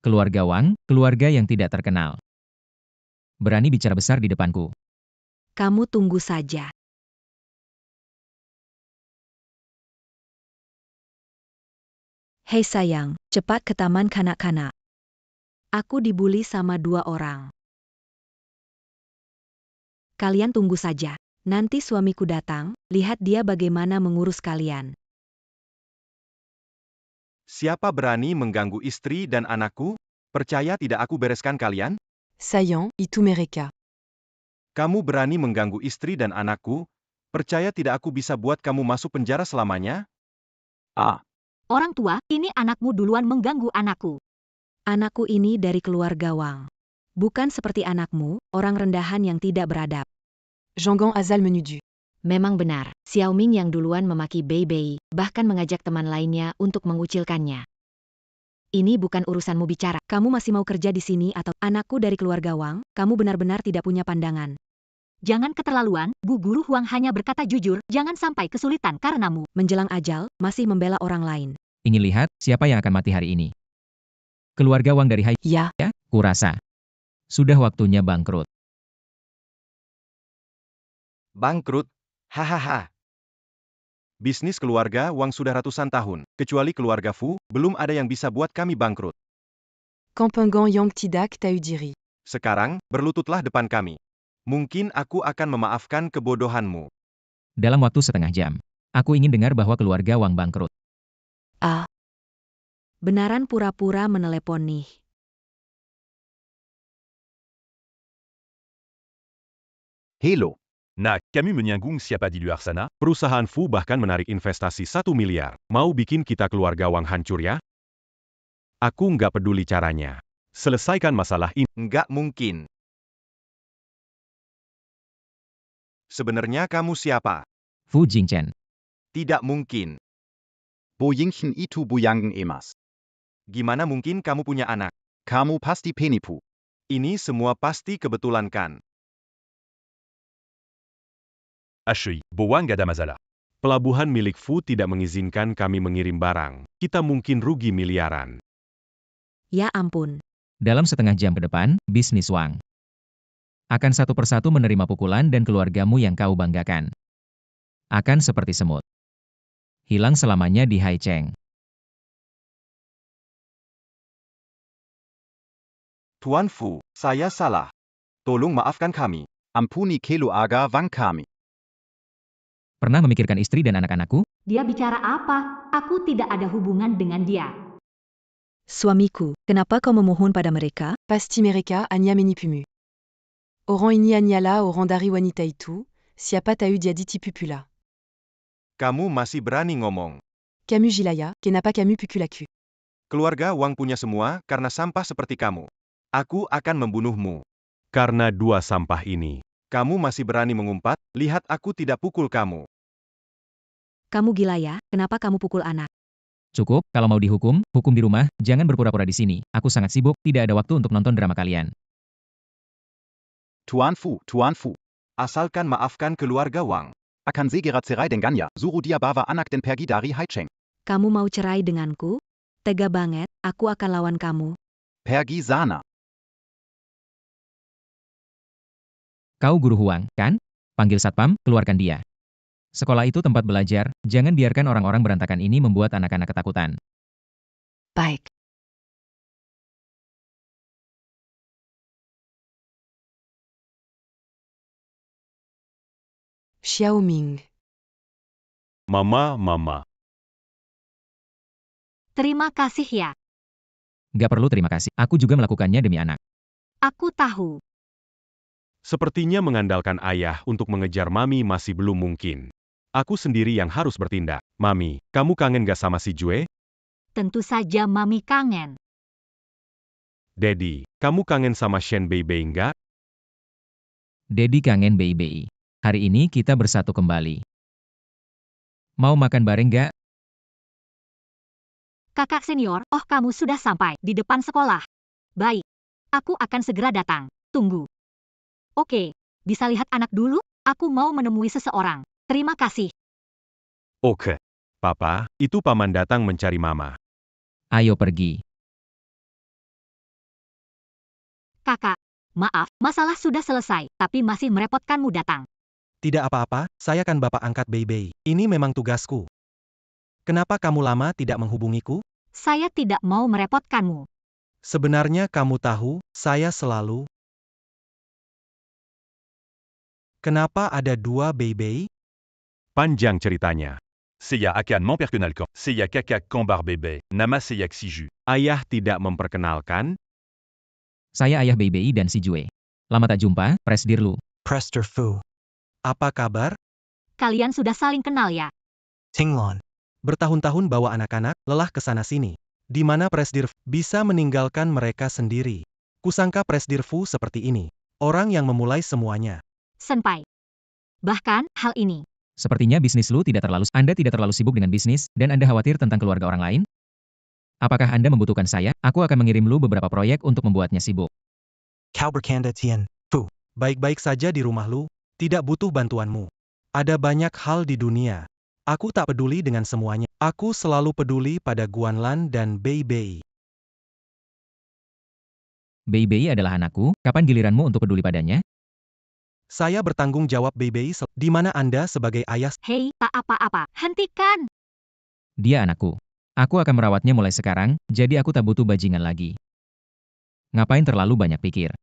Keluarga Wang, keluarga yang tidak terkenal. Berani bicara besar di depanku. Kamu tunggu saja. Hei sayang, cepat ke taman kanak-kanak. Aku dibully sama dua orang. Kalian tunggu saja. Nanti suamiku datang, lihat dia bagaimana mengurus kalian. Siapa berani mengganggu istri dan anakku? Percaya tidak aku bereskan kalian? Sayan, itu mereka. Kamu berani mengganggu istri dan anakku? Percaya tidak aku bisa buat kamu masuk penjara selamanya? Orang tua, ini anakmu duluan mengganggu anakku. Anakku ini dari keluarga Wang. Bukan seperti anakmu, orang rendahan yang tidak beradab. Jeonggan Azal menudu. Memang benar, Xiaoming yang duluan memaki Bei, bahkan mengajak teman lainnya untuk mengucilkannya. Ini bukan urusanmu bicara. Kamu masih mau kerja di sini atau anakku dari keluarga Wang, kamu benar-benar tidak punya pandangan. Jangan keterlaluan, Bu Guru Huang hanya berkata jujur, jangan sampai kesulitan karenamu. Menjelang ajal, masih membela orang lain. Ingin lihat, siapa yang akan mati hari ini? Keluarga Wang dari Hai. Ya. Kurasa. Sudah waktunya bangkrut. Bangkrut? Hahaha. Bisnis keluarga Wang sudah ratusan tahun. Kecuali keluarga Fu, belum ada yang bisa buat kami bangkrut. Kampengan Yang Tidak Tau Diri. Sekarang, berlututlah depan kami. Mungkin aku akan memaafkan kebodohanmu. Dalam waktu setengah jam. Aku ingin dengar bahwa keluarga Wang bangkrut. Benaran pura-pura menelepon nih. Hello. Na, Camus Menyangung siapa di luar sana? Perusahaan Fu bahkan menarik investasi 1 miliar. Mau bikin kita keluarga Wang hancur ya? Aku nggak peduli caranya. Selesaikan masalah ini. Nggak mungkin. Sebenarnya kamu siapa? Fu Jingchen. Tidak mungkin. Bo Yingchen itu Buyanggen emas. Gimana mungkin kamu punya anak? Kamu pasti penipu. Ini semua pasti kebetulan kan? Ashui, Bowang Gadamazala. Pelabuhan milik Fu tidak mengizinkan kami mengirim barang. Kita mungkin rugi miliaran. Ya ampun. Dalam setengah jam ke depan, bisnis Wang akan satu persatu menerima pukulan dan keluargamu yang kau banggakan akan seperti semut. Hilang selamanya di Haicheng. Tuan Fu, saya salah. Tolong maafkan kami. Ampuni Kelo Aga Wang kami. Pernah memikirkan istri dan anak-anakku? Dia bicara apa? Aku tidak ada hubungan dengan dia. Suamiku, kenapa kau memohon pada mereka? Pasti mereka Anya menipumu. Orang ini Anyala orang dari wanita itu, siapa tahu dia ditipupula. Kamu masih berani ngomong. Camus Gilaya, kenapa Camus pukulaku. Keluarga Wang punya semua karena sampah seperti kamu. Aku akan membunuhmu. Karena dua sampah ini. Kamu masih berani mengumpat, lihat aku tidak pukul kamu. Kamu gila ya, kenapa kamu pukul anak? Cukup, kalau mau dihukum, hukum di rumah, jangan berpura-pura di sini. Aku sangat sibuk, tidak ada waktu untuk nonton drama kalian. Tuan Fu. Asalkan maafkan keluarga Wang. Akan segera cerai dengannya, suruh dia bawa anak dan pergi dari Haicheng. Kamu mau cerai denganku? Tega banget, aku akan lawan kamu. Pergi sana. Kau guru Huang, kan? Panggil satpam, keluarkan dia. Sekolah itu tempat belajar, jangan biarkan orang-orang berantakan ini membuat anak-anak ketakutan. Baik. Xiaoming. Mama. Terima kasih ya. Gak perlu terima kasih, aku juga melakukannya demi anak. Aku tahu. Sepertinya mengandalkan ayah untuk mengejar Mami masih belum mungkin. Aku sendiri yang harus bertindak. Mami, kamu kangen gak sama si Jue? Tentu saja Mami kangen. Daddy, kamu kangen sama Shen Beibei nggak? Dedi kangen Beibei. Hari ini kita bersatu kembali. Mau makan bareng gak? Kakak senior, oh kamu sudah sampai di depan sekolah. Baik. Aku akan segera datang. Tunggu. Oke, bisa lihat anak dulu? Aku mau menemui seseorang. Terima kasih. Oke. Papa, itu paman datang mencari Mama. Ayo pergi. Kakak, maaf, masalah sudah selesai, tapi masih merepotkanmu datang. Tidak apa-apa, saya kan bapak angkat Beibei. Ini memang tugasku. Kenapa kamu lama tidak menghubungiku? Saya tidak mau merepotkanmu. Sebenarnya kamu tahu, saya selalu... Kenapa ada dua Beibei? Panjang ceritanya. Seiya akan memperkenalkan. Seiya kakak kambar bebe. Nama Seiya Xiju. Ayah tidak memperkenalkan. Saya ayah Beibei dan si Jue. Lama tak jumpa, Presdir Lu. Prester Fu. Apa kabar? Kalian sudah saling kenal ya? Tinglon. Bertahun-tahun bawa anak-anak, lelah ke sana-sini. Di mana Presdir Fu bisa meninggalkan mereka sendiri. Kusangka Presdir Fu seperti ini. Orang yang memulai semuanya. Senpai. Bahkan, hal ini. Sepertinya bisnis Lu tidak terlalu... Anda tidak terlalu sibuk dengan bisnis, dan Anda khawatir tentang keluarga orang lain? Apakah Anda membutuhkan saya? Aku akan mengirim Lu beberapa proyek untuk membuatnya sibuk. Kau bercanda Tian Fu. Baik-baik saja di rumah Lu. Tidak butuh bantuanmu. Ada banyak hal di dunia. Aku tak peduli dengan semuanya. Aku selalu peduli pada Guanlan dan Beibei. Beibei adalah anakku, kapan giliranmu untuk peduli padanya? Saya bertanggung jawab Beibei di mana Anda sebagai ayah. Hei, tak apa-apa. Hentikan. Dia anakku. Aku akan merawatnya mulai sekarang, jadi aku tak butuh bajingan lagi. Ngapain terlalu banyak pikir?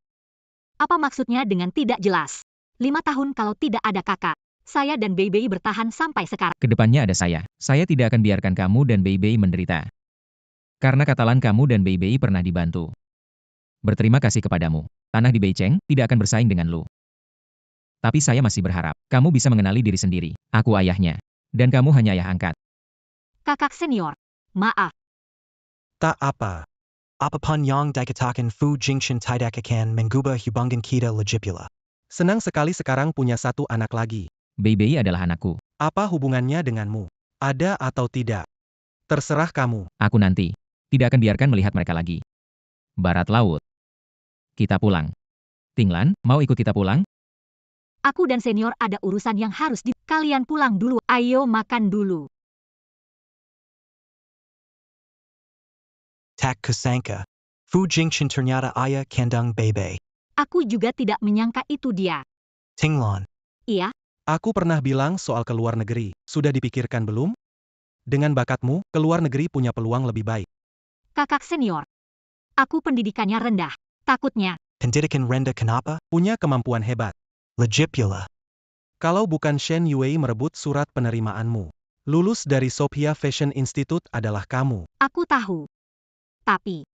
Apa maksudnya dengan tidak jelas? 5 tahun kalau tidak ada kakak. Saya dan Beibei bertahan sampai sekarang. Kedepannya ada saya. Saya tidak akan biarkan kamu dan Beibei menderita. Karena katalan kamu dan Beibei pernah dibantu. Berterima kasih kepadamu. Tanah di Beicheng tidak akan bersaing dengan Lu. Tapi saya masih berharap, kamu bisa mengenali diri sendiri. Aku ayahnya. Dan kamu hanya ayah angkat. Kakak senior. Maaf. Tak apa. Apapun yang dikatakan Fu Jingshan tidak akan mengubah hubungan kita lagipula. Senang sekali sekarang punya satu anak lagi. Beibei adalah anakku. Apa hubungannya denganmu? Ada atau tidak? Terserah kamu. Aku nanti. Tidak akan biarkan melihat mereka lagi. Barat laut. Kita pulang. Tinglan, mau ikut kita pulang? Aku dan senior ada urusan yang harus kalian pulang dulu. Ayo makan dulu. Tak kusangka. Fu Jingchen ternyata ayah kandung Bebe. Aku juga tidak menyangka itu dia. Tinglan. Iya, Aku pernah bilang soal ke luar negeri, sudah dipikirkan belum? Dengan bakatmu, ke luar negeri punya peluang lebih baik. kakak senior. Aku pendidikannya rendah. Takutnya, Pendidikan rendah kenapa? Punya kemampuan hebat. Legit pula. Kalau bukan Shen Yue merebut surat penerimaanmu. Lulus dari Sophia Fashion Institute adalah kamu. aku tahu. Tapi,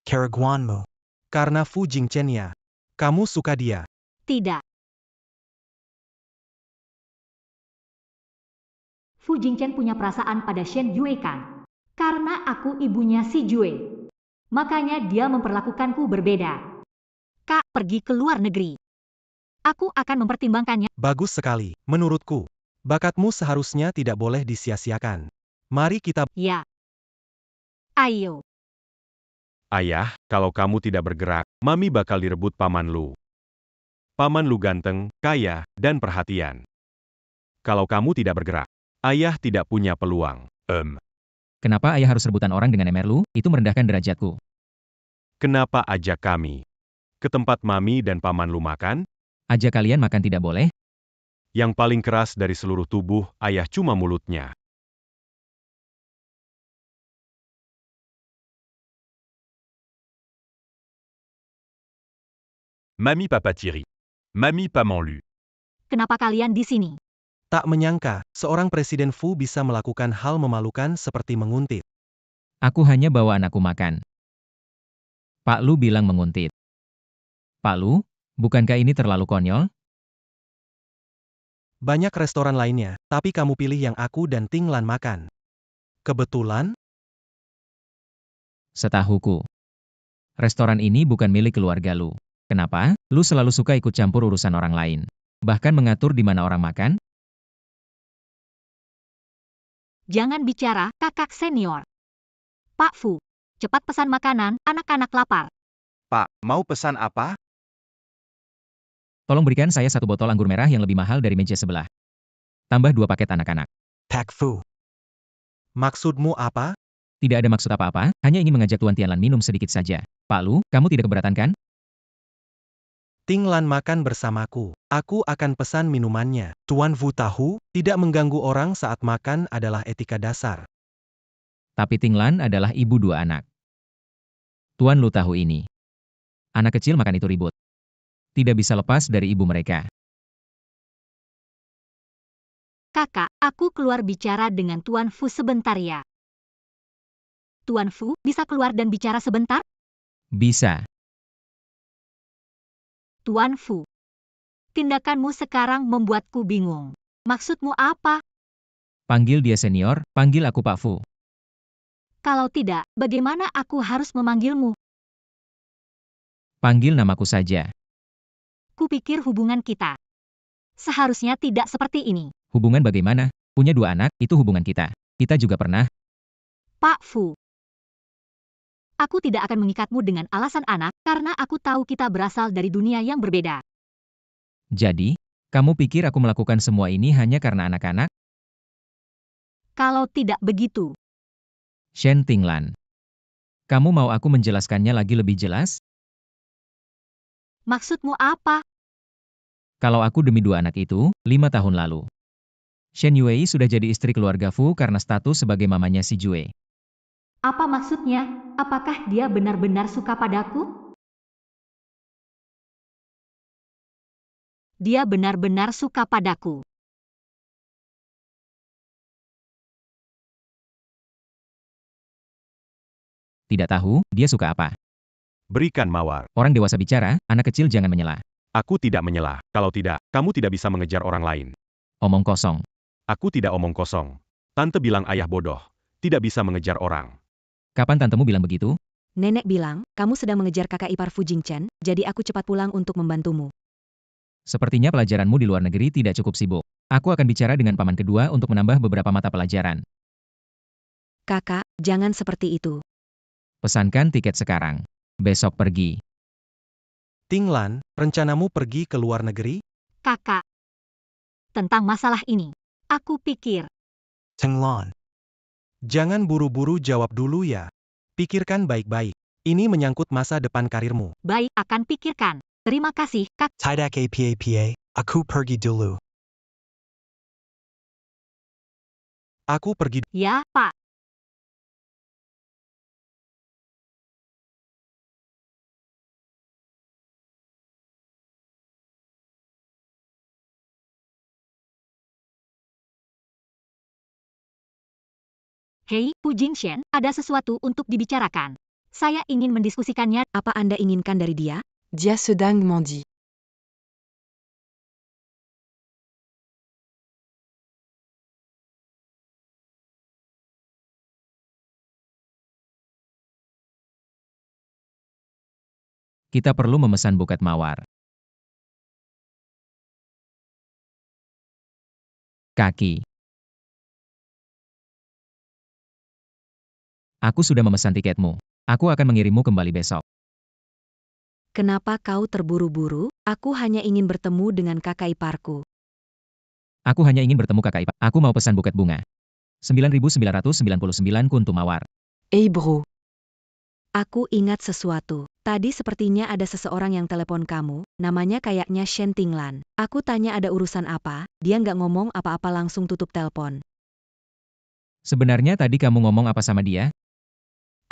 Karaguanmu. Karena Fu Jingchen ya. Kamu suka dia. tidak. Fu Jingchen punya perasaan pada Shen Yue kan? Karena aku ibunya si Jue. Makanya dia memperlakukanku berbeda. Kak, pergi ke luar negeri. Aku akan mempertimbangkannya. Bagus sekali, menurutku. Bakatmu seharusnya tidak boleh disia-siakan. Mari kita... Ya. Ayo. Ayah, kalau kamu tidak bergerak, Mami bakal direbut Paman Lu. Paman Lu ganteng, kaya, dan perhatian. Kalau kamu tidak bergerak, Ayah tidak punya peluang. Kenapa ayah harus rebutan orang dengan Emerlu? Itu merendahkan derajatku. Kenapa ajak kami ke tempat Mami dan Paman Lu makan? Ajak kalian makan tidak boleh? Yang paling keras dari seluruh tubuh, Ayah cuma mulutnya. Mamie Papa Thierry. Mamie Paman Lu. Kenapa kalian di sini? Tak menyangka, seorang Presiden Fu bisa melakukan hal memalukan seperti menguntit. Aku hanya bawa anakku makan. Pak Lu bilang menguntit. Pak Lu, bukankah ini terlalu konyol? Banyak restoran lainnya, tapi kamu pilih yang aku dan Tinglan makan. Kebetulan, Setahuku. Restoran ini bukan milik keluarga Lu. Kenapa? Lu selalu suka ikut campur urusan orang lain. Bahkan mengatur di mana orang makan? Jangan bicara, kakak senior. Pak Fu, cepat pesan makanan, anak-anak lapar. Pak, mau pesan apa? Tolong berikan saya 1 botol anggur merah yang lebih mahal dari meja sebelah. Tambah 2 paket anak-anak. Pak Fu. maksudmu apa? Tidak ada maksud apa-apa, hanya ingin mengajak Tuan Tianlan minum sedikit saja. Pak Lu, kamu tidak keberatan kan? Tinglan makan bersamaku. Aku akan pesan minumannya. Tuan Fu tahu, tidak mengganggu orang saat makan adalah etika dasar. Tapi Tinglan adalah ibu 2 anak. Tuan Lu tahu ini. Anak kecil makan itu ribut. Tidak bisa lepas dari ibu mereka. Kakak, aku keluar bicara dengan Tuan Fu sebentar ya. Tuan Fu, bisa keluar dan bicara sebentar? Bisa. Tuan Fu. Tindakanmu sekarang membuatku bingung. Maksudmu apa? Panggil dia senior, panggil aku Pak Fu. Kalau tidak, bagaimana aku harus memanggilmu? Panggil namaku saja. Kupikir hubungan kita seharusnya tidak seperti ini. Hubungan bagaimana? Punya 2 anak, itu hubungan kita. Kita juga pernah. Pak Fu. Aku tidak akan mengikatmu dengan alasan anak, karena aku tahu kita berasal dari dunia yang berbeda. Jadi, kamu pikir aku melakukan semua ini hanya karena anak-anak? Kalau tidak begitu, Shen Tinglan. Kamu mau aku menjelaskannya lagi lebih jelas? maksudmu apa? Kalau aku demi 2 anak itu, 5 tahun lalu. Shen Yue sudah jadi istri keluarga Fu karena status sebagai mamanya si Jue. Apa maksudnya? Apakah dia benar-benar suka padaku? Dia benar-benar suka padaku. Tidak tahu, dia suka apa. Berikan mawar. Orang dewasa bicara, anak kecil jangan menyela. Aku tidak menyela. Kalau tidak, kamu tidak bisa mengejar orang lain. Omong kosong. Aku tidak omong kosong. Tante bilang ayah bodoh. Tidak bisa mengejar orang. Kapan tantemu bilang begitu? Nenek bilang, kamu sedang mengejar kakak ipar Fu Jingchen, jadi aku cepat pulang untuk membantumu. Sepertinya pelajaranmu di luar negeri tidak cukup sibuk. Aku akan bicara dengan paman kedua untuk menambah beberapa mata pelajaran. Kakak, jangan seperti itu. Pesankan tiket sekarang. Besok pergi. Tinglan, rencanamu pergi ke luar negeri? Kakak, tentang masalah ini. Aku pikir, Tenglon. Jangan buru-buru jawab dulu ya. Pikirkan baik-baik. Ini menyangkut masa depan karirmu. baik akan pikirkan. Terima kasih, Kak. Tidak apa, aku pergi dulu. Aku pergi. Ya, Pak. Hei, Fu Jingshen, ada sesuatu untuk dibicarakan. Saya ingin mendiskusikannya. Apa Anda inginkan dari dia? Dia sedang mandi. Kita perlu memesan buket mawar. Kaki. Aku sudah memesan tiketmu. Aku akan mengirimmu kembali besok. Kenapa kau terburu-buru? Aku hanya ingin bertemu dengan kakak iparku. Aku hanya ingin bertemu kakak ipar. Aku mau pesan buket bunga. 9.999 kuntu mawar. Hey bro. Aku ingat sesuatu. Tadi sepertinya ada seseorang yang telepon kamu, namanya kayaknya Shen Tinglan. Aku tanya ada urusan apa, dia nggak ngomong apa-apa langsung tutup telepon. Sebenarnya tadi kamu ngomong apa sama dia?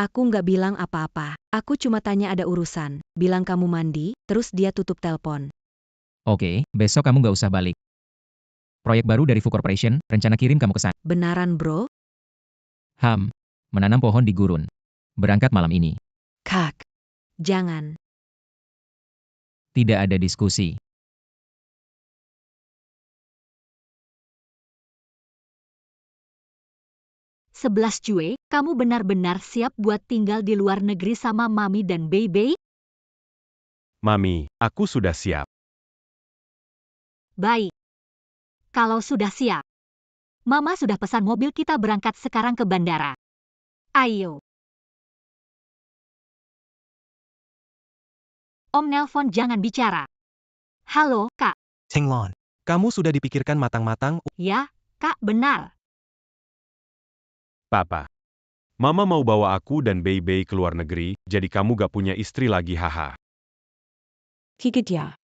Aku nggak bilang apa-apa, aku cuma tanya ada urusan, bilang kamu mandi, terus dia tutup telepon. Oke, besok kamu nggak usah balik. Proyek baru dari Fu Corporation, rencana kirim kamu ke sana. Benaran bro? Menanam pohon di gurun. Berangkat malam ini. Kak. Jangan. Tidak ada diskusi. Sebelas Jue, kamu benar-benar siap buat tinggal di luar negeri sama Mami dan Baby? Mami, aku sudah siap. Baik. Kalau sudah siap. Mama sudah pesan mobil, kita berangkat sekarang ke bandara. Ayo. Om nelpon, jangan bicara. Halo, Kak. Tenglon. Kamu sudah dipikirkan matang-matang. Ya, Kak, benar. Papa. Mama mau bawa aku dan Baby ke luar negeri, jadi kamu gak punya istri lagi, haha. Gigit ya.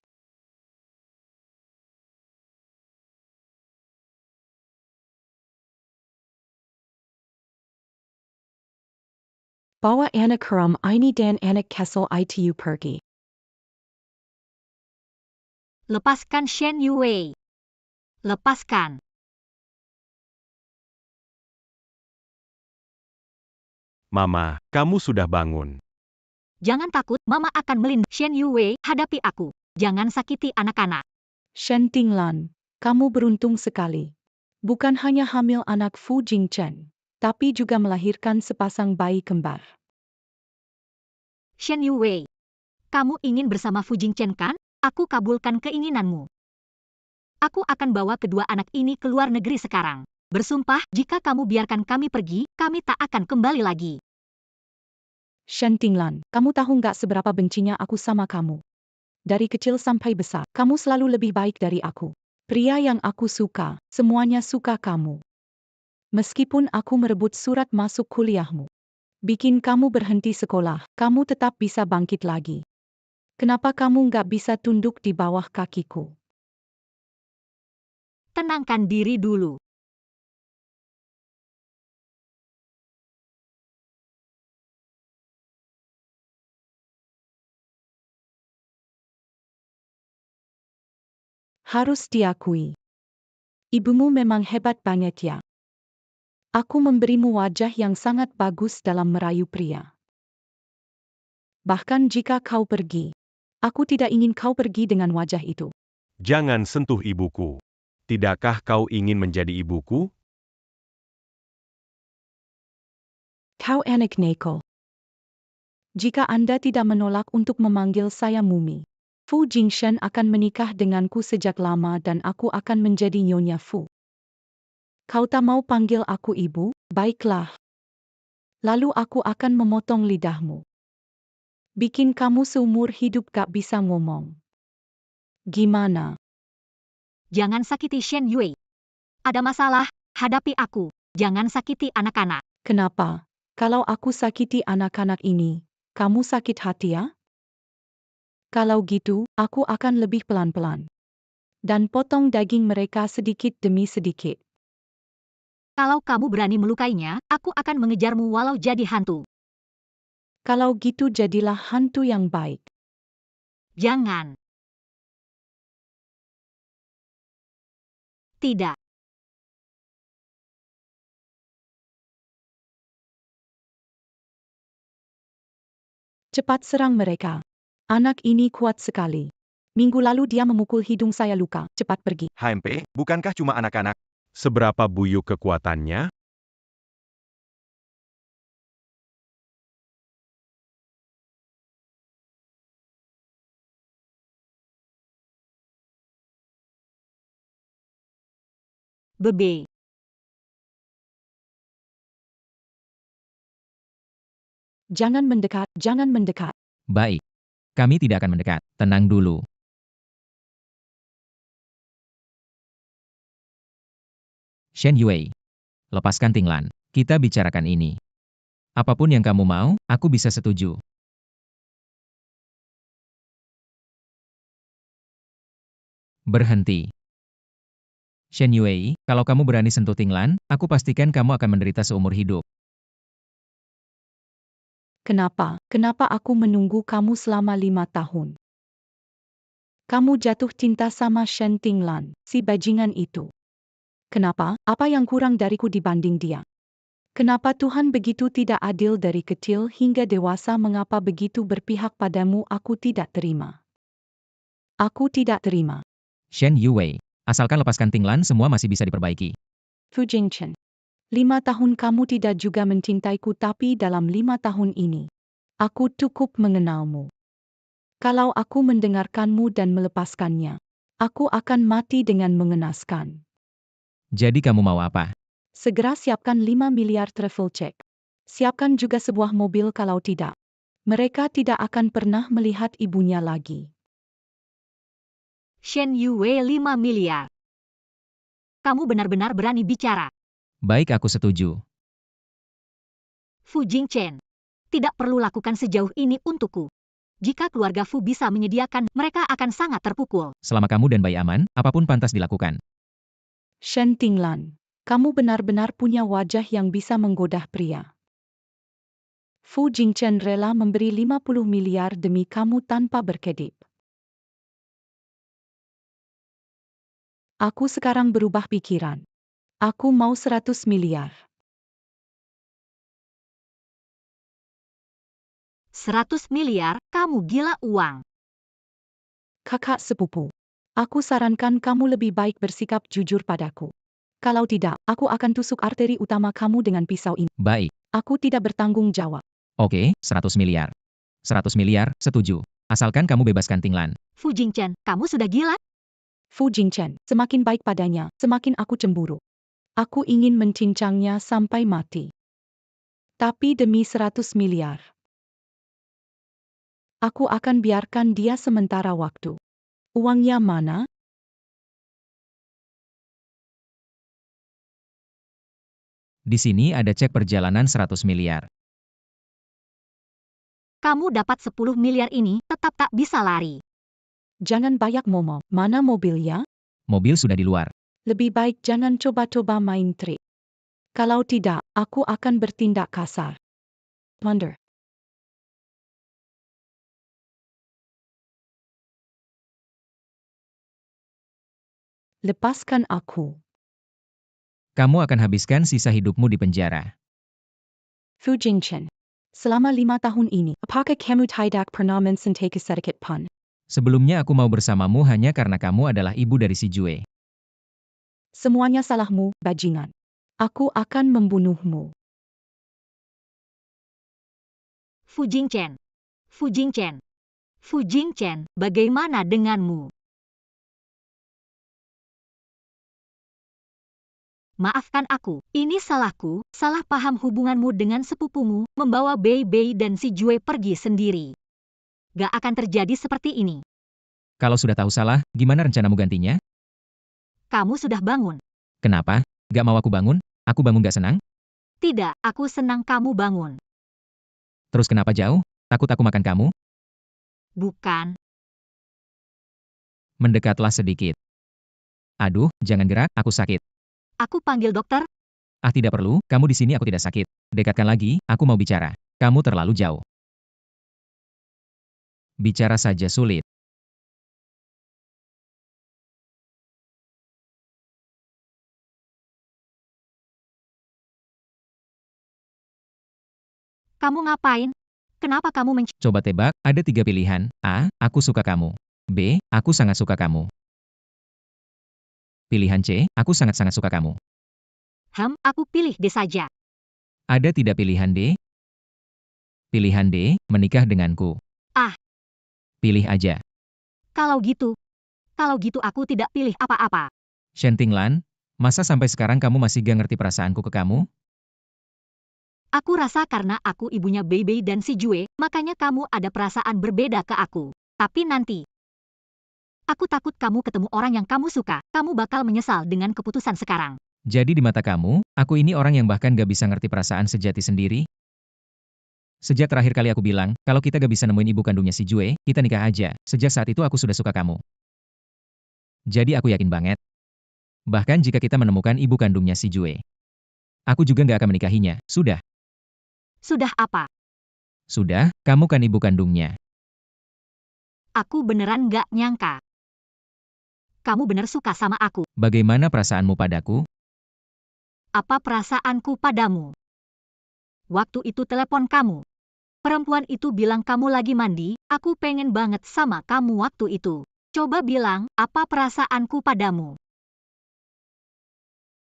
Bawa anak haram ini dan anak Kessel itu pergi. Lepaskan Shen Yue. Lepaskan. Mama, kamu sudah bangun. Jangan takut, Mama akan melindungi Shen Yue, hadapi aku. Jangan sakiti anak-anak. Shen Tinglan, kamu beruntung sekali. Bukan hanya hamil anak Fu Jingchen, tapi juga melahirkan sepasang bayi kembar. Shen Yue. Kamu ingin bersama Fu Jingchen kan? Aku kabulkan keinginanmu. Aku akan bawa kedua anak ini ke luar negeri sekarang. Bersumpah, jika kamu biarkan kami pergi, kami tak akan kembali lagi. Shen Tinglan, kamu tahu nggak seberapa bencinya aku sama kamu? Dari kecil sampai besar, kamu selalu lebih baik dari aku. Pria yang aku suka, semuanya suka kamu. Meskipun aku merebut surat masuk kuliahmu, bikin kamu berhenti sekolah, kamu tetap bisa bangkit lagi. Kenapa kamu nggak bisa tunduk di bawah kakiku? Tenangkan diri dulu. Harus diakui. Ibumu memang hebat banget ya. Aku memberimu wajah yang sangat bagus dalam merayu pria. Bahkan jika kau pergi, aku tidak ingin kau pergi dengan wajah itu. Jangan sentuh ibuku. Tidakkah kau ingin menjadi ibuku? Kau anak neko. Jika Anda tidak menolak untuk memanggil saya Mumi, Fu Jingshen akan menikah denganku sejak lama dan aku akan menjadi Nyonya Fu. Kau tak mau panggil aku ibu? Baiklah. Lalu aku akan memotong lidahmu. Bikin kamu seumur hidup gak bisa ngomong. Gimana? Jangan sakiti Shen Yue. Ada masalah, hadapi aku. Jangan sakiti anak-anak. Kenapa? Kalau aku sakiti anak-anak ini, kamu sakit hati ya? Kalau gitu, aku akan lebih pelan-pelan. Dan potong daging mereka sedikit demi sedikit. Kalau kamu berani melukainya, aku akan mengejarmu walau jadi hantu. Kalau gitu jadilah hantu yang baik. Jangan. Tidak. Cepat serang mereka. Anak ini kuat sekali. Minggu lalu dia memukul hidung saya luka. Cepat pergi. HMP, bukankah cuma anak-anak? Seberapa buyuk kekuatannya? Bebe. Jangan mendekat, jangan mendekat. Baik. Kami tidak akan mendekat. Tenang dulu. Shen Yue. Lepaskan Tinglan. Kita bicarakan ini. Apapun yang kamu mau, aku bisa setuju. Berhenti. Shen Yue, kalau kamu berani sentuh Tinglan, aku pastikan kamu akan menderita seumur hidup. Kenapa? Kenapa aku menunggu kamu selama 5 tahun? Kamu jatuh cinta sama Shen Tinglan, si bajingan itu. Kenapa? Apa yang kurang dariku dibanding dia? Kenapa Tuhan begitu tidak adil dari kecil hingga dewasa? Mengapa begitu berpihak padamu? Aku tidak terima. Aku tidak terima. Shen Yue, asalkan lepaskan Tinglan semua masih bisa diperbaiki. Fu Jingchen. 5 tahun kamu tidak juga mencintaiku, tapi dalam 5 tahun ini, aku cukup mengenalmu. Kalau aku mendengarkanmu dan melepaskannya, aku akan mati dengan mengenaskan. Jadi kamu mau apa? Segera siapkan 5 miliar travel check. Siapkan juga sebuah mobil, kalau tidak, mereka tidak akan pernah melihat ibunya lagi. Shen Yue 5 miliar. Kamu benar-benar berani bicara. Baik, aku setuju. Fu Jingchen. Tidak perlu lakukan sejauh ini untukku. Jika keluarga Fu bisa menyediakan, mereka akan sangat terpukul. Selama kamu dan bayi aman, apapun pantas dilakukan. Shen Tinglan, kamu benar-benar punya wajah yang bisa menggoda pria. Fu Jingchen rela memberi 50 miliar demi kamu tanpa berkedip. Aku sekarang berubah pikiran. Aku mau 100 miliar. 100 miliar, kamu gila uang. Kakak sepupu, aku sarankan kamu lebih baik bersikap jujur padaku. Kalau tidak, aku akan tusuk arteri utama kamu dengan pisau ini. Baik. Aku tidak bertanggung jawab. Oke, 100 miliar. 100 miliar, setuju. Asalkan kamu bebaskan Tinglan. Fu Jingchen, kamu sudah gila? Fu Jingchen, semakin baik padanya, semakin aku cemburu. Aku ingin mencincangnya sampai mati. Tapi demi 100 miliar, aku akan biarkan dia sementara waktu. Uangnya mana? Di sini ada cek perjalanan 100 miliar. Kamu dapat 10 miliar ini, tetap tak bisa lari. Jangan banyak ngomong. Mana mobilnya? Mobil sudah di luar. Lebih baik jangan coba-coba main trik. Kalau tidak, aku akan bertindak kasar. Wonder. Lepaskan aku. Kamu akan habiskan sisa hidupmu di penjara. Fu Jingchen. Selama 5 tahun ini, apakah kamu tidak pernah mensentuh sedikit pun? Sebelumnya aku mau bersamamu hanya karena kamu adalah ibu dari si Jue. Semuanya salahmu, bajingan. Aku akan membunuhmu. Fu Jingchen. Fu Jingchen. Fu Jingchen, bagaimana denganmu? Maafkan aku, ini salahku, salah paham hubunganmu dengan sepupumu, membawa Bei Bei dan si Jue pergi sendiri. Gak akan terjadi seperti ini. Kalau sudah tahu salah, gimana rencanamu gantinya? Kamu sudah bangun. Kenapa? Gak mau aku bangun? Aku bangun gak senang? Tidak, aku senang kamu bangun. Terus kenapa jauh? Takut aku makan kamu? Bukan. Mendekatlah sedikit. Aduh, jangan gerak, aku sakit. Aku panggil dokter. Ah, tidak perlu, kamu di sini aku tidak sakit. Dekatkan lagi, aku mau bicara. Kamu terlalu jauh. Bicara saja sulit. Kamu ngapain? Kenapa kamu Coba tebak, ada 3 pilihan. A. Aku suka kamu. B. Aku sangat suka kamu. Pilihan C. Aku sangat-sangat suka kamu. Aku pilih D saja. Ada tidak pilihan D? Pilihan D, menikah denganku. Ah. Pilih aja. Kalau gitu aku tidak pilih apa-apa. Shentinglan, masa sampai sekarang kamu masih gak ngerti perasaanku ke kamu? Aku rasa karena aku ibunya Beibei dan si Jue, makanya kamu ada perasaan berbeda ke aku. Tapi nanti, aku takut kamu ketemu orang yang kamu suka, kamu bakal menyesal dengan keputusan sekarang. Jadi di mata kamu, aku ini orang yang bahkan gak bisa ngerti perasaan sejati sendiri? Sejak terakhir kali aku bilang, kalau kita gak bisa nemuin ibu kandungnya si Jue, kita nikah aja. Sejak saat itu aku sudah suka kamu. Jadi aku yakin banget. Bahkan jika kita menemukan ibu kandungnya si Jue, aku juga gak akan menikahinya, sudah. Sudah apa? Sudah, kamu kan ibu kandungnya. Aku beneran gak nyangka. Kamu bener suka sama aku. Bagaimana perasaanmu padaku? Apa perasaanku padamu? Waktu itu telepon kamu. Perempuan itu bilang kamu lagi mandi, aku pengen banget sama kamu waktu itu. Coba bilang, apa perasaanku padamu?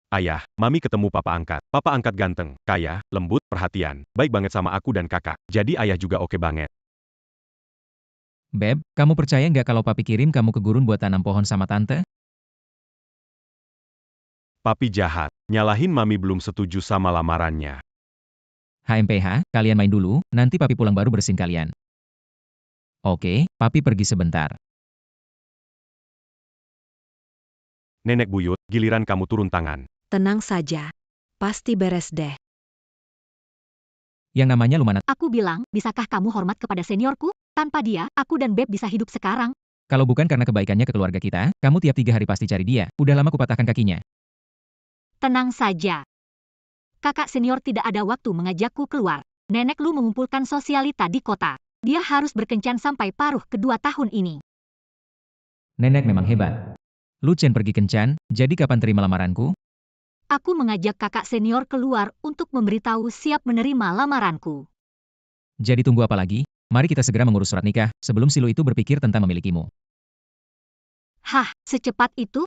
Ayah, Mami ketemu papa angkat. Papa angkat ganteng, kaya, lembut, perhatian, baik banget sama aku dan kakak. Jadi ayah juga oke banget. Beb, kamu percaya nggak kalau papi kirim kamu ke gurun buat tanam pohon sama tante? Papi jahat, nyalahin Mami belum setuju sama lamarannya. HMPH, kalian main dulu, nanti papi pulang baru bersihin kalian. Oke, papi pergi sebentar. Nenek buyut, giliran kamu turun tangan. Tenang saja. Pasti beres deh. Yang namanya Lumana. Aku bilang, bisakah kamu hormat kepada seniorku? Tanpa dia, aku dan Beb bisa hidup sekarang. Kalau bukan karena kebaikannya ke keluarga kita, kamu tiap 3 hari pasti cari dia. Udah lama kupatahkan kakinya. Tenang saja. Kakak senior tidak ada waktu mengajakku keluar. Nenek lu mengumpulkan sosialita di kota. Dia harus berkencan sampai paruh kedua tahun ini. Nenek memang hebat. Lu Chen pergi kencan, jadi kapan terima lamaranku? Aku mengajak kakak senior keluar untuk memberitahu siap menerima lamaranku. Jadi tunggu apa lagi? Mari kita segera mengurus surat nikah, sebelum si Lu itu berpikir tentang memilikimu. Hah, secepat itu?